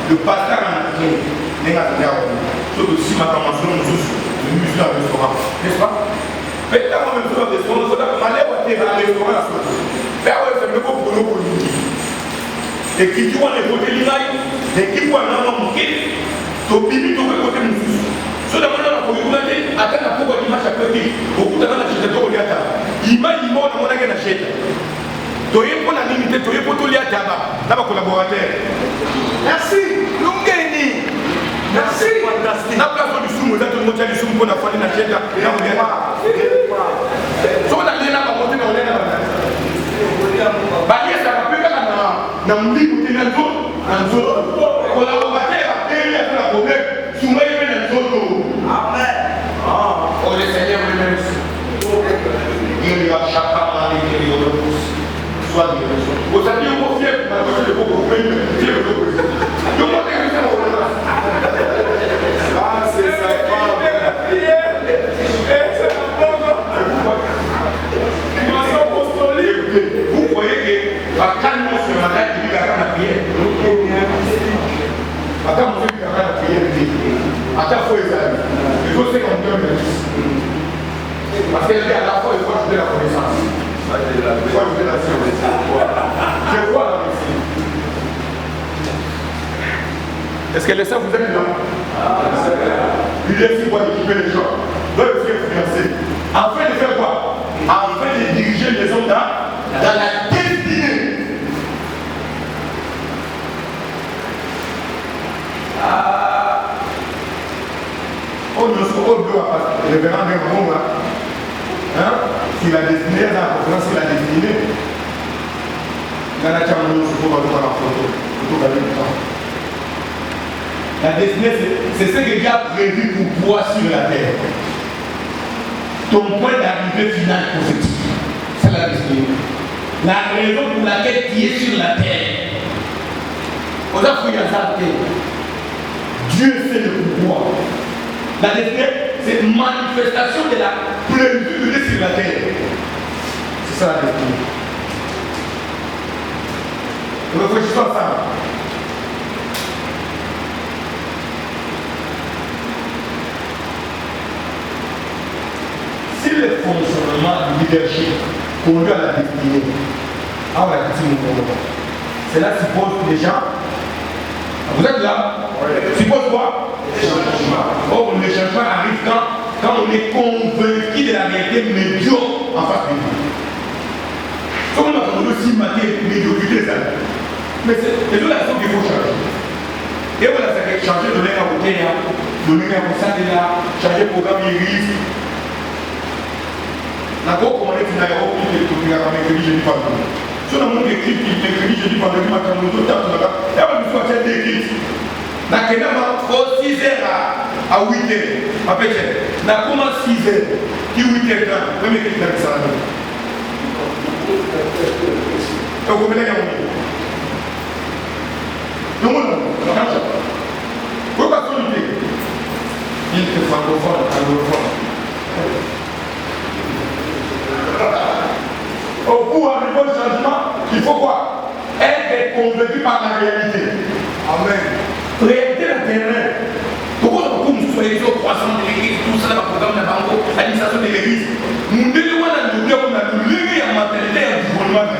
Le pasteur en Afrique n'est pas de sauf que si ma formation nous le musée à restaurant, n'est-ce pas? Mais là, on me fait un restaurant, il faut aller à restaurant la soirée. Faire un fait pour nous politique. Et qui tu vois les côtés l'inaï, et qui voit un homme qui to bibi to côté nous. So da mana ko yulate atana ko di masha kweti okuta na chita to liata. Ima imo na mona na cheta. To yepo na limite to yepo to liata ba. Na ba collaborateur. Merci. Lungeni. Merci. Fantastique. Na place du sumo za to mo tali sumo na fani na cheta. Na mo liata. So na lena ba monte na lena ba. Ba yesa ba peka na mlimu tena nzo collaborateur et la problème souma yeme na nzo. Amen. Oh le Seigneur le merci. Il y a chaque fois des choses. Soit des choses. Vous avez eu vos fiers, ma voix de beaucoup plus fiers de vous. Je m'en ai vu ça au moment. Ah c'est ça. Vous voyez que la calme sur la tête du gars à prière. Attends, mon Dieu, quand la prière dit, attends, faut examiner. Il faut se comprendre. Parce qu'elle dit à la fois, il faut ajouter la connaissance. Il faut ajouter la science. Je vois la médecine. Est-ce que les saints vous êtes là? Il est ici pour équiper les gens. Doit le faire financer. Afin de faire quoi? Afin de diriger les hommes dans la destinée. On ne se retrouve pas. Le révérend Néron, si la destinée, la conférence, c'est la destinée. La destinée, c'est ce que Dieu a prévu pour toi sur la terre. Ton point d'arrivée final prophétique. C'est la destinée. La raison pour laquelle tu es sur la terre. On a fouillé à sa terre. Dieu sait le pouvoir. La destinée, c'est une manifestation de la plénitude de Dieu sur la terre. C'est ça la destinée. Réfléchissons ensemble. Si le fonctionnement du leadership conduit à la destinée, cela suppose des gens. Vous êtes là? Suppose quoi? Or, le changement arrive quand on est convaincu de la réalité médiocre en face de nous. Comme on a aussi maté médiocrité, mais c'est toute la chose qu'il faut changer. Et voilà, ça fait changer, donner un côté, donner un constat là, changer le programme IRIS. La go commandé une aéroport qui est tout le monde je dis pas tout. Si on a mon écrit qui est je dis pas le matin, on doit taper là. Il y a pas besoin de faire des écrits. Na kena ma 6 heures à 8 heures. Ma petite. Na comment 6 heures qui 8 heures là. Même écrit dans ça. Donc on met là non non. Pourquoi ça lui dit? Il est francophone, anglophone. Pour arriver au changement, il faut quoi? Être convaincu par la réalité. Amen. Réalité la terrain. Pourquoi nous soyons au croissant de l'église, tout ça, le programme de banco, l'administration de l'église? Nous devons nous dire qu'on a levé la mentalité et le gouvernement.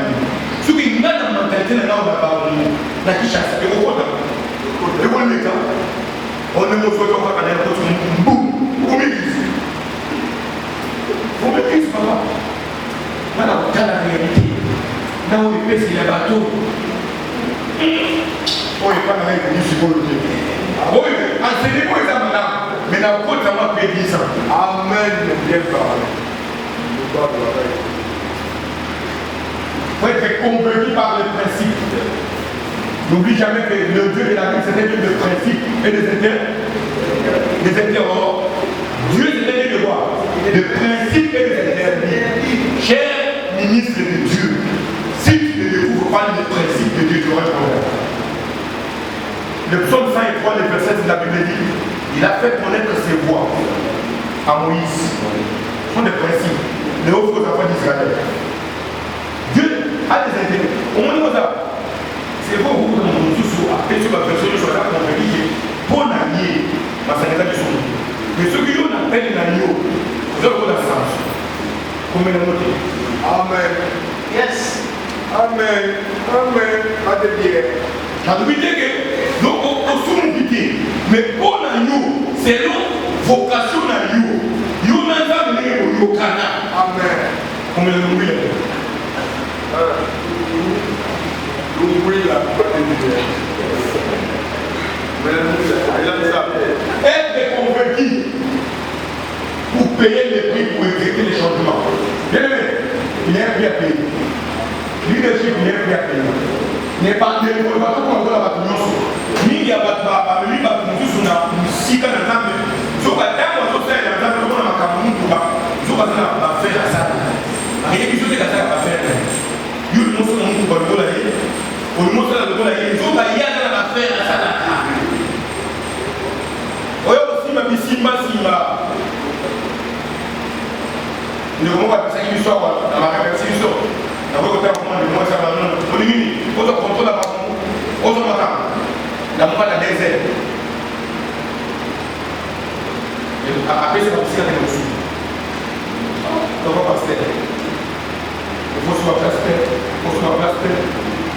Ce qui est la mentalité, c'est là où on a parlé. La qui chasse, et pourquoi? Et où est-ce que on ne me fait pas aller à la boum, au l'église. Au l'église, papa. Voilà, dans la réalité, là où il pèse les bateaux, oyo epa na ngai ekomi sikoyo te oyo enseignement eza malamu mais na kotama mpe église Amen. Bien parlé. faut être convaincu par les principes. N'oublie jamais que le Dieu de la Bible c'était Dieu de principes et des interdits. Dieu c'était Dieu de quoi? De principes et des interdits. Cher ministre de Dieu, si tu ne découvres pas les principes de Dieu, tu auras un problème. Le psaume 103, le verset de la Bible dit, il a fait connaître ses voies à Moïse. Ce sont des principes. Les hauts aux enfants d'Israël. Dieu a des intérêts. Au moins, c'est bon, vous avez sur la personne, sur la convaincue, pour n'allier, ma sanité du son. Mais ceux qui ont appelé l'agneau, vous avez la sens. Comme le noté. Amen. Yes. Amen. Amen. Pas de bien. Ça veut dire que, donc, on s'oublie. Mais pour l'agneau, c'est leur vocation l'agneau. Il y a un homme au Canada. Amen. Comme le noté. Être convaincu pour payer les prix pour exécuter les changements. Bien aimé, il y a un prix à payer. Leadership, il y a un prix à payer. Il n'est pas de l'évolution qu'on doit avoir tout le monde. Il y a pas de travail, il y a pas de choses, on a si quand on a so ba ta ko so sai da ta ko na makamu ba so ba na ba fe na sa et puis c'est ça ba fe you no so mo ko ba la yi o mo so la ko la yi so ba ya na ba fe na sa na oyo simba bisimba simba ni ko ba sa yi so wa na ba ka si so na ko ta ko mo mo sa ba no o ni ni o to contrôle ba ko o so ma ta na mo ba da désert. Après, c'est comme si on était au sud. Donc, on va passer. Il faut soit pasteur, il faut soit pasteur.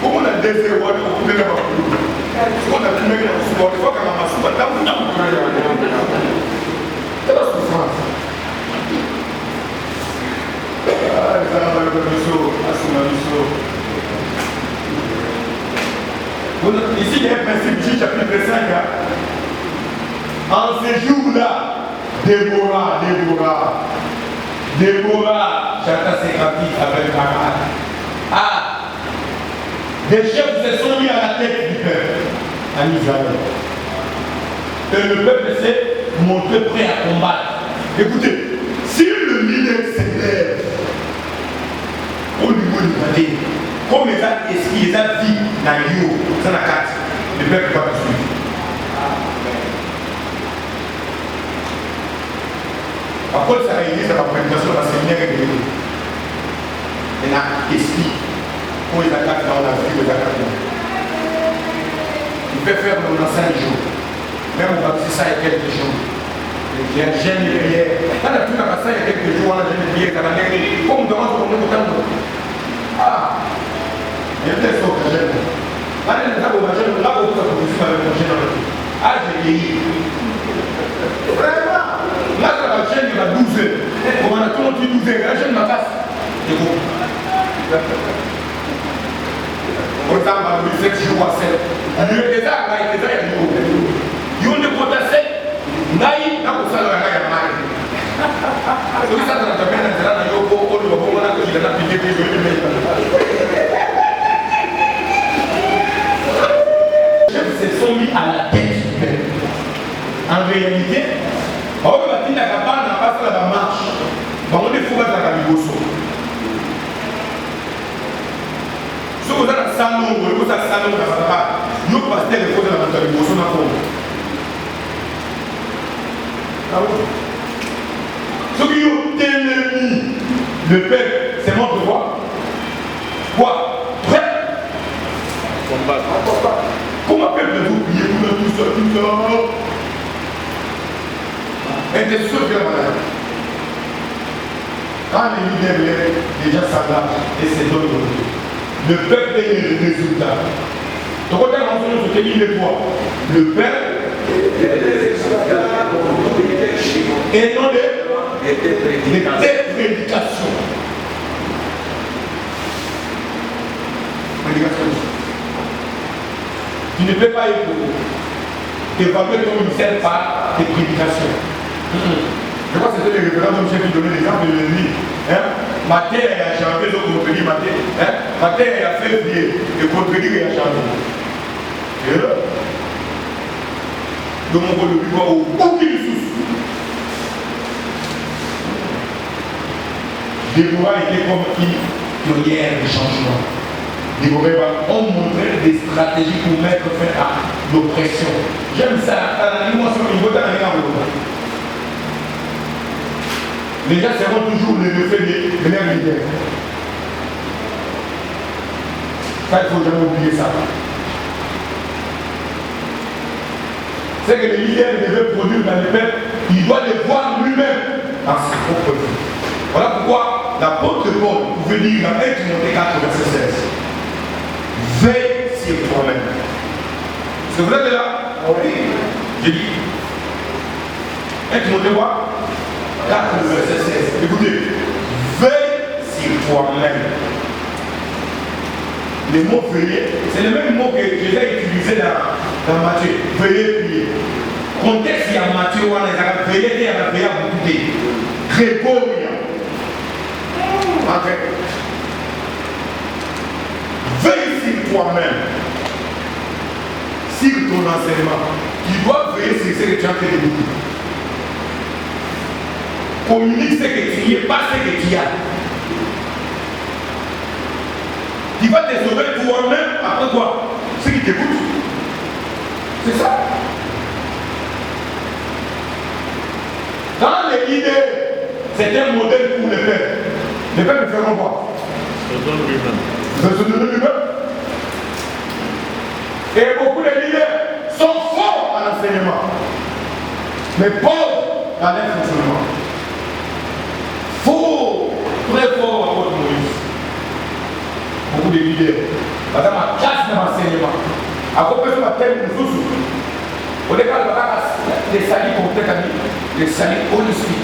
Comme on a des zéros, on peut les avoir plus. On a plus de support. Il faut qu'on a un support. C'est la souffrance. Ah, les gens ont le saut, ici, il y a un principe, J chapitre 5. En ces jours-là, Déborah, chacun ses graphiques avec Barak. Ah, des chefs se sont mis à la tête du peuple en Israël. Et le peuple s'est montré prêt à combattre. Écoutez, si le leader s'élève au niveau du pâté, comme les a esprits, les a dit dans Yo, dans la carte, le peuple va le suivre. Après, ça a été la prédication de la séminaire et de l'Église. Il y a un esprit pour les attaques dans la vie, les attaques dans la vie. Il peut faire pendant 5 jours. Même on va dire ça il y a quelques jours. Il y a un jeune prière. Quand on a pu faire ça il y a quelques jours, on a un jeune prière, on a un jeune comme on demande pour nous autant. Ah, il y a peut-être ça que j'aime. Là, on a un jeune, là, on a un jeune. Ah, j'ai vieilli. Vraiment. Là, la chaîne il a 12 heures. Comment on a tout le monde dit 12 heures. La chaîne m'a casse. C'est bon. Autant m'a vu 7 jours à 7. Il y a des arts, il y a des arts, il y a des potasses. Naï, n'a pas ça dans la gamme. C'est ça dans la gamme. Il y a des yoko, on le voit, on a que j'ai la piqué, puis je vais le mettre. Les chefs se sont mis à la tête. En réalité, on va dire que la cabane n'a pas fait la marche. On est fou de la cabibosso. Si vous avez un salon, vous avez un salon dans la cabane, nous passons les photos de la cabibosso dans la cabane. Ceux qui ont ennemi le peuple, c'est mon devoir. Quoi? Prêt? Combattre. Comment peuple-vous prier pour tout ça, tout ça? Et des choses de malade. Quand les leaders déjà s'engagent et c'est d'autres, le peuple est le résultat. Donc, on a entendu ce qu'il est quoi? Le peuple et non des prédications. Tu ne peux pas évaluer ton ministère par tes prédications. Je crois que c'était le référent de qui donnait l'exemple de lui. Matin et à janvier, donc contredit matin. Matin et à février, et contredit et à janvier. Et là, de mon rôle de vivre au aucune source. Déborah était comme une pionnière du changement. Déborah ont montré des stratégies pour mettre fin à l'oppression. J'aime ça. Les gens seront toujours les effets de leurs leaders. Ça, il ne faut jamais oublier ça. C'est que les leaders devaient produire dans le peuple, il doit les voir lui-même dans ses propres vies. Voilà pourquoi l'apôtre Paul pouvait dire dans 1 Timothée 4, verset 16. Veille sur toi-même. Est-ce que vous êtes là? Oui. J'ai dit 1 Timothée 4, verset 16. Écoutez. Veille sur toi-même. Le mot veiller, c'est le même mot que Jésus a utilisé dans Matthieu. Veiller, prier. Contexte, il y a Matthieu, on a veillé, il y a veillé à beaucoup de Grégoria. Veille sur toi-même, sur ton enseignement. Tu dois veiller sur ce que tu as fait de nous. Communique ce que tu es, pas ce que tu as. Tu vas te sauver toi-même après quoi? Ceux qui t'écoutent. C'est ça. Quand les leaders, c'est un modèle pour les pères. Les pères ne feront quoi? Se donner lui-même. Et beaucoup de leaders sont forts à l'enseignement, mais pauvres dans leur fonctionnement. Faux, très fort à votre Moïse. Beaucoup de leaders. Madame a classe dans l'enseignement. À côté de la terre, nous tous. Au départ, les salis pour peut-être les salis au dessus.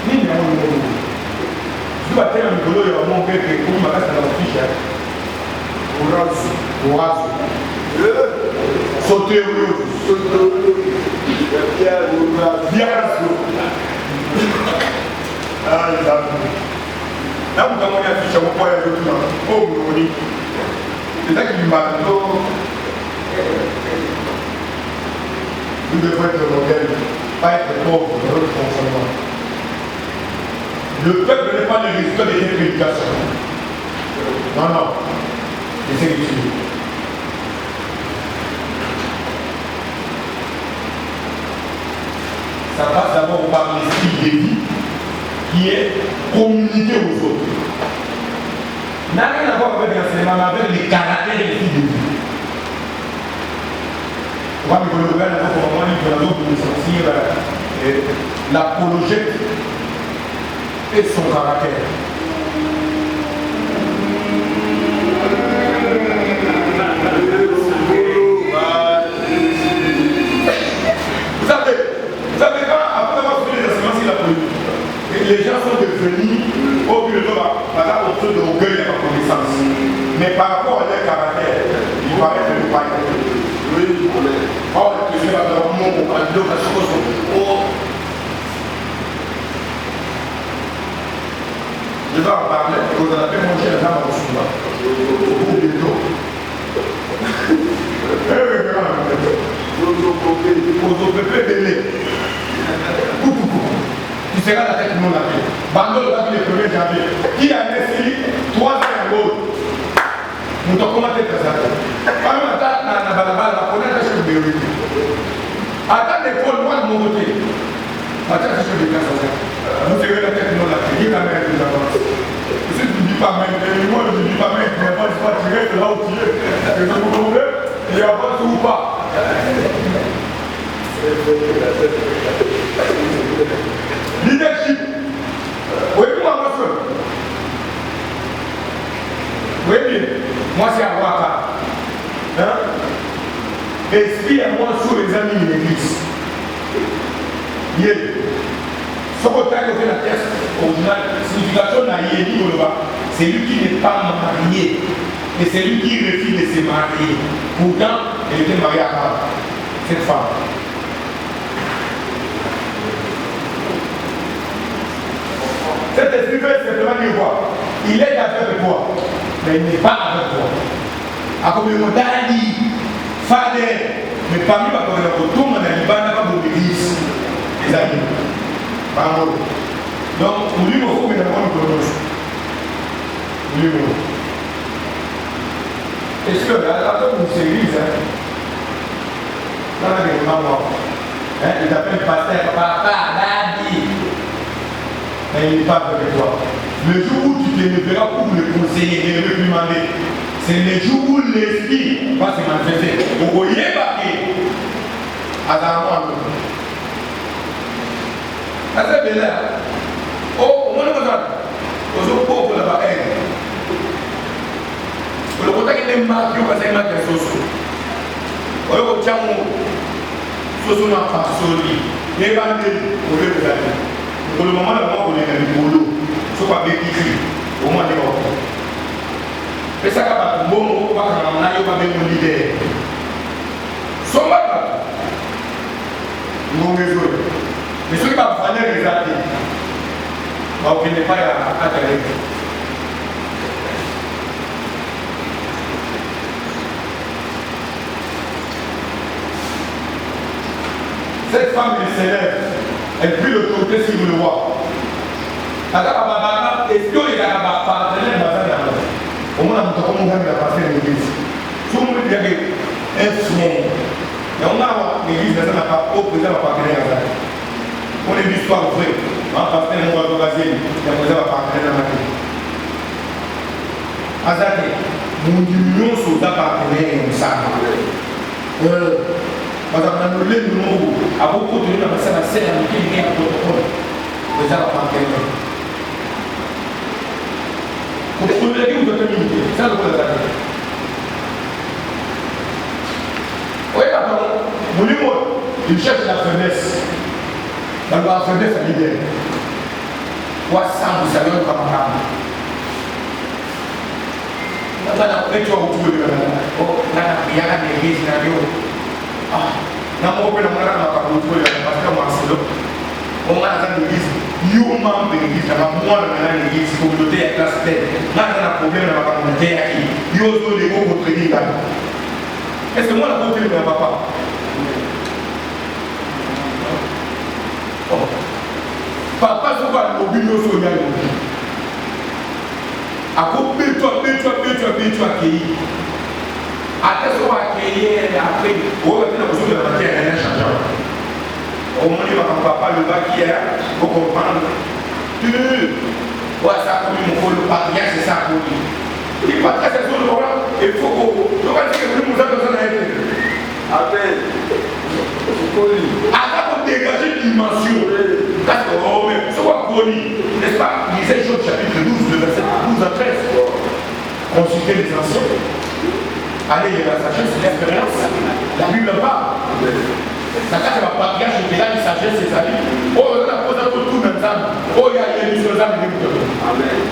Ni ne je vais faire un boulot, il y a mon père qui est pour ma casse dans la fiche. Courage. Sauter au lieu. Bien. Ah, il a vu. Là, vous avez un fiche à mon poids et tout là. Oh, vous voyez. C'est ça qui m'a dit. Nous devons être modèles, pas être pauvres dans notre fonctionnement. Le peuple n'est pas le résultat des prédications. Non, non. C'est ce que tu dis. Ça passe d'abord par l'esprit de vie qui est communiqué aux autres. N'a rien à voir avec l'enseignement, mais avec les caractères et l'esprit de vie. On va me développer un autre moment, il faut nous sentir l'apologète et son caractère. Vous savez quand, après avoir fait les enseignements sur la politique, les gens sont devenus au but de par autre chose d'orgueil et de reconnaissance. Mais par rapport à leur caractère, ils paraissent ne pas être. Oui, or, tu sais, dans mon mot, à l'occasion, je vais en parler, vous en avez mangé la dame en souvent. Au bientôt. Tu seras la tête du monde après. Bando l'a vu le 1er janvier. Qui a essayé 3 ans à l'autre? Nous t'en commenté ça. Quand même, attends, la connaître la chef de vérité. Attends l'école, moi de mon côté. Attends, la chef de vérité. Vous serez la tête du monde après. Qui est la mère de l'avance? Si tu ne dis pas même, moi je ne dis pas même, tu restes là où tu es. Et vous comprenez? Et avance ou pas? Leadership. Oui, moi, moi, oui, bien. Moi, c'est à Waka. Esprit à moi sur les amis de l'église. Ce qu'on a fait la test originale, signification n'a rien dit, c'est lui qui n'est pas marié. Et c'est lui qui refuse de se marier. Pourtant, elle était mariée à cette femme. Cet esprit veut simplement dire quoi? Il est avec toi, mais il n'est pas avec toi. À comme le mot d'Ali, Fader, mais parmi les gens qui ont été dans l'église, les amis. Donc, pour lui, il faut que nous nous. Et si le gars, vous l'église, là, il t'appelle pasteur, papa, Dadi. Mais il n'est pas avec toi. Le jour où tu te leveras pour le conseiller et le réprimander, c'est le jour où l'esprit va se manifester. Vous voyez, Adamo. C'est bien là. Oh, on est là. On est pauvre là-bas. Le contact est marqué au passé de Soso. On est au Tchamo. Soso n'a pas soli. Les bandits, on veut les aller. Pour le moment, on est dans le boulot. Ce qu'on a vécu, au moins des enfants. Mais ça va pas bon, on va pas faire un leader. Son mal, nous résolvons. Mais ceux qui vont faire les actes, on n'est pas à terre. Cette femme, elle s'élève. Elle prit l'autorité sur le roi. Est-ce qu'il y a un partenaire dans la au moins, on a passé l'église. Tout le monde dit un soin. Et on a l'église, on n'a pas au président partenaire. On est l'histoire vraie. On a passé le mois de Basile, il y a un partenaire dans la vie. Azate, nous disons sur la partenaire, ça. Parce que nous l'avons à beaucoup de gens, ça va ser qui est à protocole. Déjà la partenaire. Pour le dire, vous devez l'unité. C'est ça le problème. Oui, pardon. Il cherche la faiblesse. Dans la faiblesse, elle libère. Quoi, ça, vous savez, on va pas. On va mettre au bout de la il y a l'église, il y a on a l'église, you membre de l'église, moi dans l'église, communauté est classe tête. Là, on a un problème dans la communauté, il y a aussi des mots contre l'église. Est-ce que moi, la communauté ne va pas? Papa, ce n'est pas le but sur le à couper toi, accueillir. Après, ce qu'on va accueillir, après, on va dire que la matière est changeante. Au moment où papa le bas qui est là, il faut comprendre. Ouais, ça comme il faut le patriarche, c'est ça pour lui. Il n'est pas très sur le programme, il faut qu'on. Je vais dire que nous avons besoin d'être. Amen. Avant de dégager une dimension, parce que, oh, mais ce qu'on a n'est-ce pas, lisez Job chapitre 12, verset 12 à 13. Consultez les anciens. Allez, il y a la sagesse, l'expérience. La Bible parle. La carte va pas bien, je te donne une sagesse, c'est sa vie. Oh, on a posé tout le temps. Oh, il y a une mission d'âme de Dieu. Amen.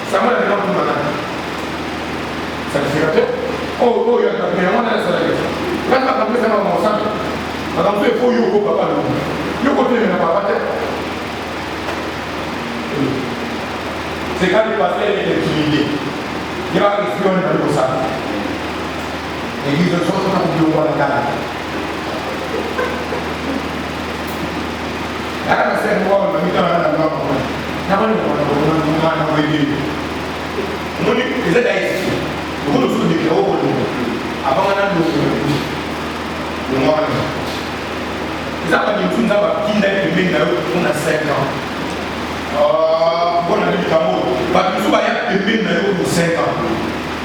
Ça m'a donné tout le monde. Sacrificateur. Oh, il y a un peu de sacrificateur. Quand tu as compris ça dans mon sang, madame, il faut y aller, papa. Il faut que tu ne pas battre. C'est quand le pasteur est intimidé. Il va respirer dans le sang. L'église de Dieu, on a oublié au la la c'est moi, on a mis dans la loi. On a dit, vous êtes ici. Vous nous souvenez que vous avant on a le mois. Vous avez dit que nous avons dit qu'on a 5 ans. On a dit que nous avons 5 ans.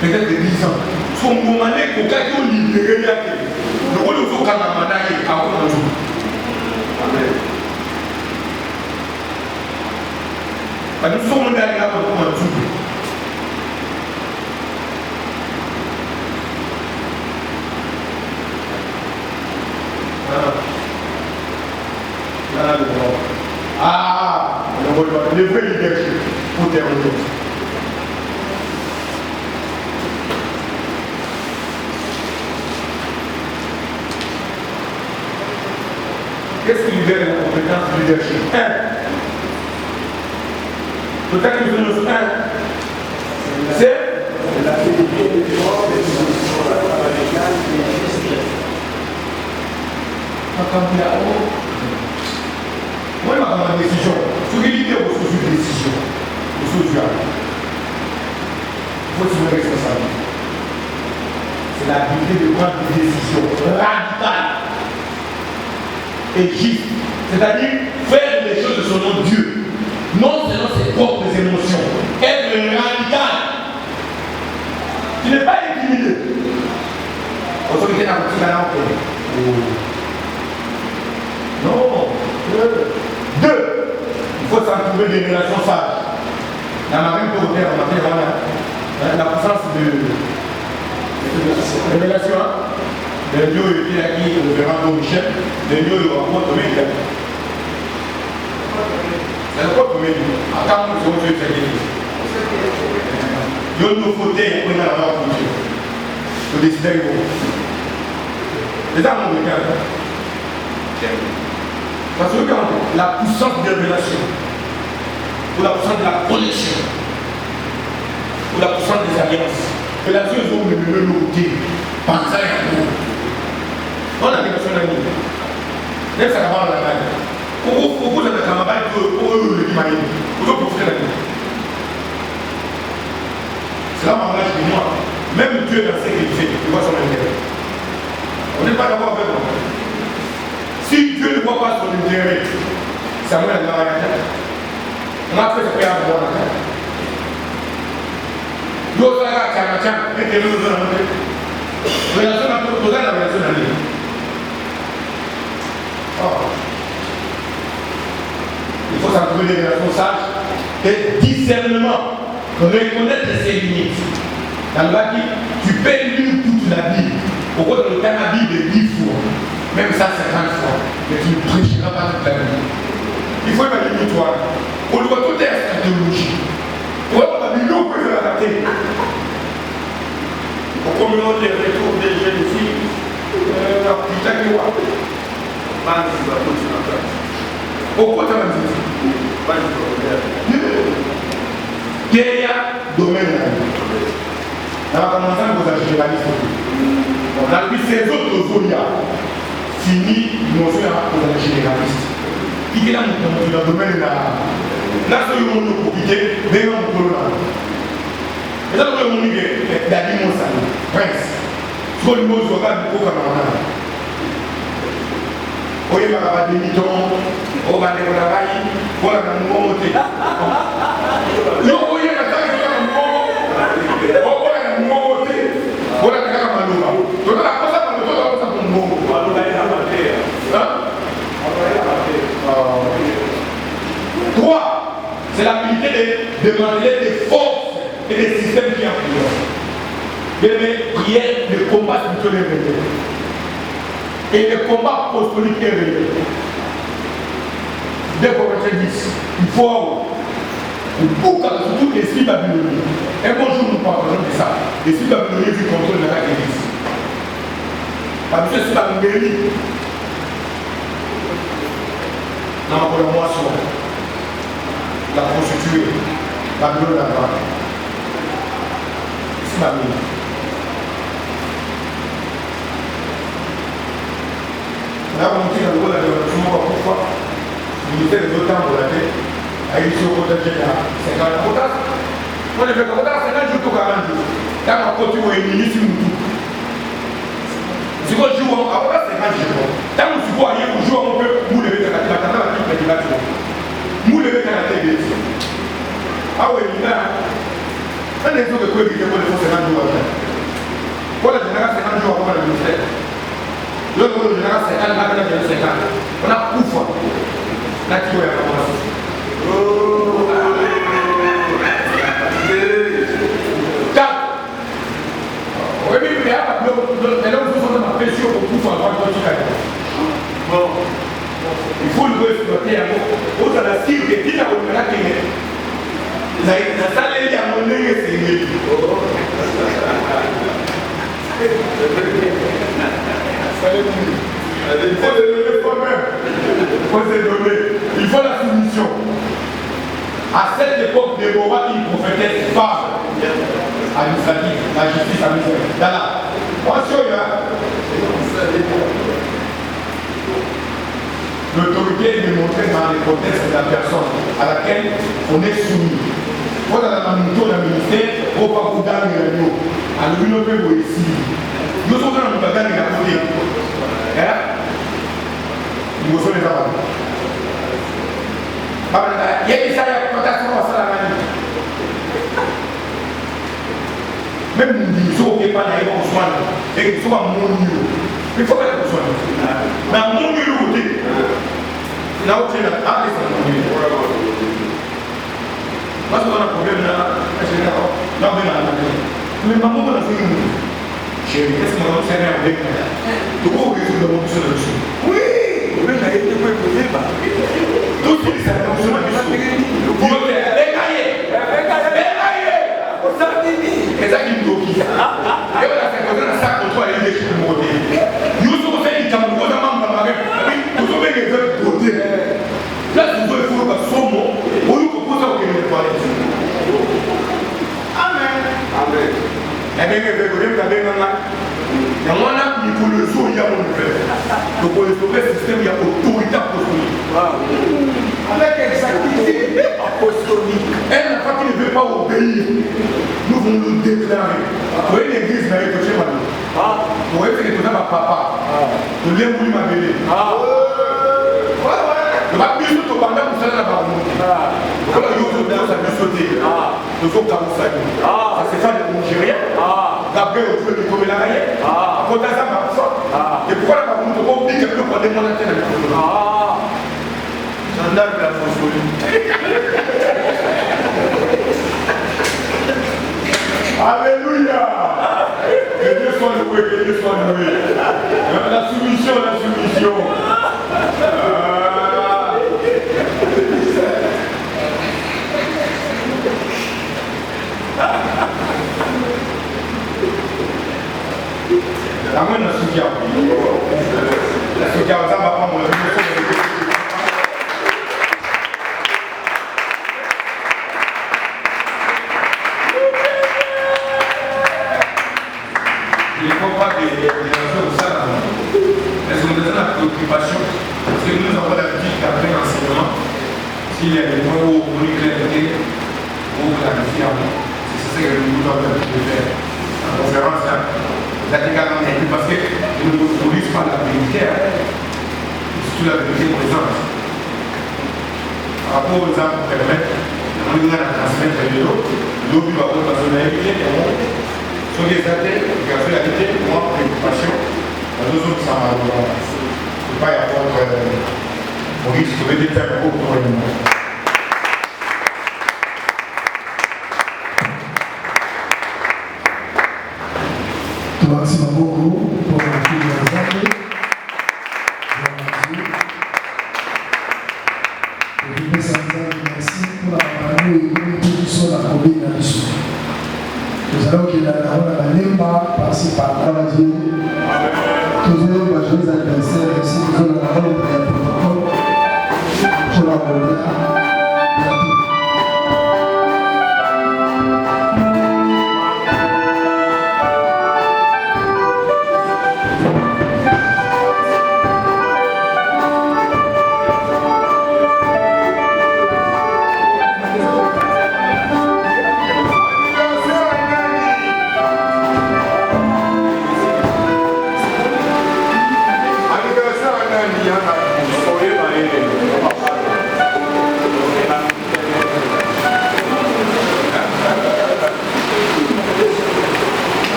Peut-être 10 ans. Si on me demandait qu'on a libéré, le rôle de ce qu'on a demandé est encore un jour. Amen. Nous sommes allés là pour un jour. Le vrai leadership pour terminer. sens du leadership. 1. Le cas que nous faisons 1, c'est la vérité des droits des institutions radicales et justes. Moi, je ma décision. Ce qui est l'idée de une décision, il faut se responsabilité. C'est l'habilité de prendre des décisions radicales et justes. C'est-à-dire faire les choses de son nom de Dieu, non selon ses propres émotions. Être radical. Tu n'es pas intimidé. Autorité n'a pas de non. 2. Il faut s'entourer des relations sages. Dans ma même côté, on a fait la puissance de révélation. Le lieu était acquis, le Vérando Michel, le lieu où on a trouvé. C'est le quoi premier lieu. Attends, nous sommes fait faire des choses. Il y a nos fauteuils, on a la mort pour Dieu. Il faut décider de vous. Les armes ont été parce que la puissance de révélation, ou la puissance de la connexion, ou la puissance des alliances, que la Dieu ont le côté, pensez à nous. On a quelque chose à nous. Même ça va dans la main. Pour vous, vous avez un travail pour eux, le dimanche. Pour profiter de la vie. C'est là où je dis moi, même Dieu dans ce qu'il fait, il voit son intérêt. On n'est pas d'accord avec moi. Si Dieu ne voit pas son intérêt, c'est à moi de la tête. On a fait ce qu'il y a à voir la tête. L'autre là, tiens, et que nous allons faire. Relation à tout, la relation à lui. Il faut s'en trouver des relations sages et discernement, reconnaître ses limites. Dans le bas, tu peux lire toute la Bible. Pourquoi dans le cas de la Bible est 10 fois, même ça 50 fois, mais tu ne prêcheras pas toute la Bible. Il faut imaginer toi, on doit tout être la théologie. On va la Bible, on peut la rater. Au communauté des retours des jeunes filles, putain que moi. Pourquoi tu vas dire quel domaine dans la commencé à vous acheter la liste. On a pris ces autres zones fini, nous sommes à la généraliste. Qui est là dans le domaine là? Là, c'est le monde pour quitter, mais on peut là. Et là, le monde est d'aller mon salon, prince. Soit le mot soit pas beaucoup comme on a. Oye, ma capa de miton, on va aller au travail, voilà, on va monter. Non, oye, ma capa de miton, voilà, on va monter. Donc, la cosa para nosotros vamos a un poco. Trois, c'est l'habilité de demander des forces et des systèmes qui influencent. Bien aimé, prière, le combat spirituel est réel. Et le combat apostolique est réel. 2 Corinthiens 10, il faut avoir surtout l'esprit babylonien. Un bon jour, nous parlerons de ça. L'esprit babylonien qui contrôle la église. Parce que c'est la mairie. Non, pour la moisson, la prostituée, Babylone là-bas. C'est ma mairie. Là, on dit dans le rôle de la pourquoi il était le temps pour la tête. À une sur le côté de la 50 ans. On est fait comme ça, 50 jours, 40 jours. Là, on continue à éliminer si nous. Si vous jouez, après 50 jours. Tant que vous voyez, vous jouez, on peut vous lever la tête. Maintenant, la tête est là. Vous levez la tête. Ah oui, il y a un exemple de quoi il y a pour les 50 jours. Pour la génération 50 jours avant le ministère. L'autre pour le général 50, la génération 50. On a pouf. Là, qui est à commencer. Oui, mais il y a un pression pour pouvoir avoir tout bon. Il faut le exploiter à vous. Vous avez la cible qui est là où il y a qui est. La salle est à mon nez, c'est il faut le lever toi-même. faut se donner. Il faut la soumission. À cette époque, Déborah, une prophétesse femme administrative, la justice administrative. Là, attention, l'autorité est démontrée dans les contextes de la personne à laquelle on est soumis. Quand on a la ministère, on va vous donner le radio. Alors, nous ne pouvons pas ici. Nous sommes dans le bagage de la côté. Nous sommes les avant. Il y a des salaires quand on a ça. Même nous disons qu'il n'y a pas de et qu'il faut un monde mieux. Il faut faire des soins. Mais un monde mieux, là où tu es là, c'est un monde mieux. Parce qu'on a un problème là, là on est là. Mais maman, on a fait une chérie, qu'est-ce qu'on a fait avec moi? Tu vois où est-ce que nous avons besoin de ça? Oui! On a été pour écouter, bah. Tout ce qui s'est passé, on a besoin de c'est ça qui nous doit. Et on a fait comme ça contre toi, les gens qui nous votent. Nous sommes fait une campagne, nous sommes fait des gens qui votent. Là, nous devons faire comme ça, on nous propose à aucun moment. Amen. Amen. Eh bien, vous avez il y a un homme qui pour le jour, il y a mon frère. Donc, pour le système, il y a autorité apostolique. Avec exactitude apostolique. Elle n'a pas qui ne veut pas obéir. Nous voulons nous déclarer. Vous voyez l'église, mais elle est chez moi. Vous voyez ce que c'est papa. Vous voulez vous m'appeler. Je vais plus tout pendant que vous allez là-bas. Comme vous avez sauté. Nous sommes comme ça. C'est ça le Nigérien. Gabriel, vous pouvez trouver la raille. Quand on a ça, et pourquoi la parole ne peut pas oublier que nous prenons la tête. Gendarme de la France. Alléluia. Que Dieu soit loué, que Dieu soit loué. La soumission, la soumission. La main de soutien. La soutien, ça va prendre le il ne faut pas que les gens ça. Est-ce qu'on a la préoccupation? Parce que nous avons l'habitude d'après l'enseignement, s'il y a des points où on est clarifié, on clarifie avant. C'est ce que nous avons l'habitude de faire. En conférence, là, parce que nous ne produisons pas la vérité, surtout la vérité présente. Par rapport aux armes qui permettent, on est dans la transmettre de l'eau, l'eau qui va passer dans la vérité, sur les athées, qui a fait la vérité, moi, préoccupation, nous autres, ça m'a donné. Il ne peut pas y avoir on risque de déterminer beaucoup pour le monde. Merci beaucoup pour la fille de la santé. Merci pour la parole et pour la combinaison. Nous allons qu'il y ait la Nemba par-ci par-là. Toujours les jeunes adversaires ici, nous allons la parole pour le protocole. Je la reviens.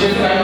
J'ai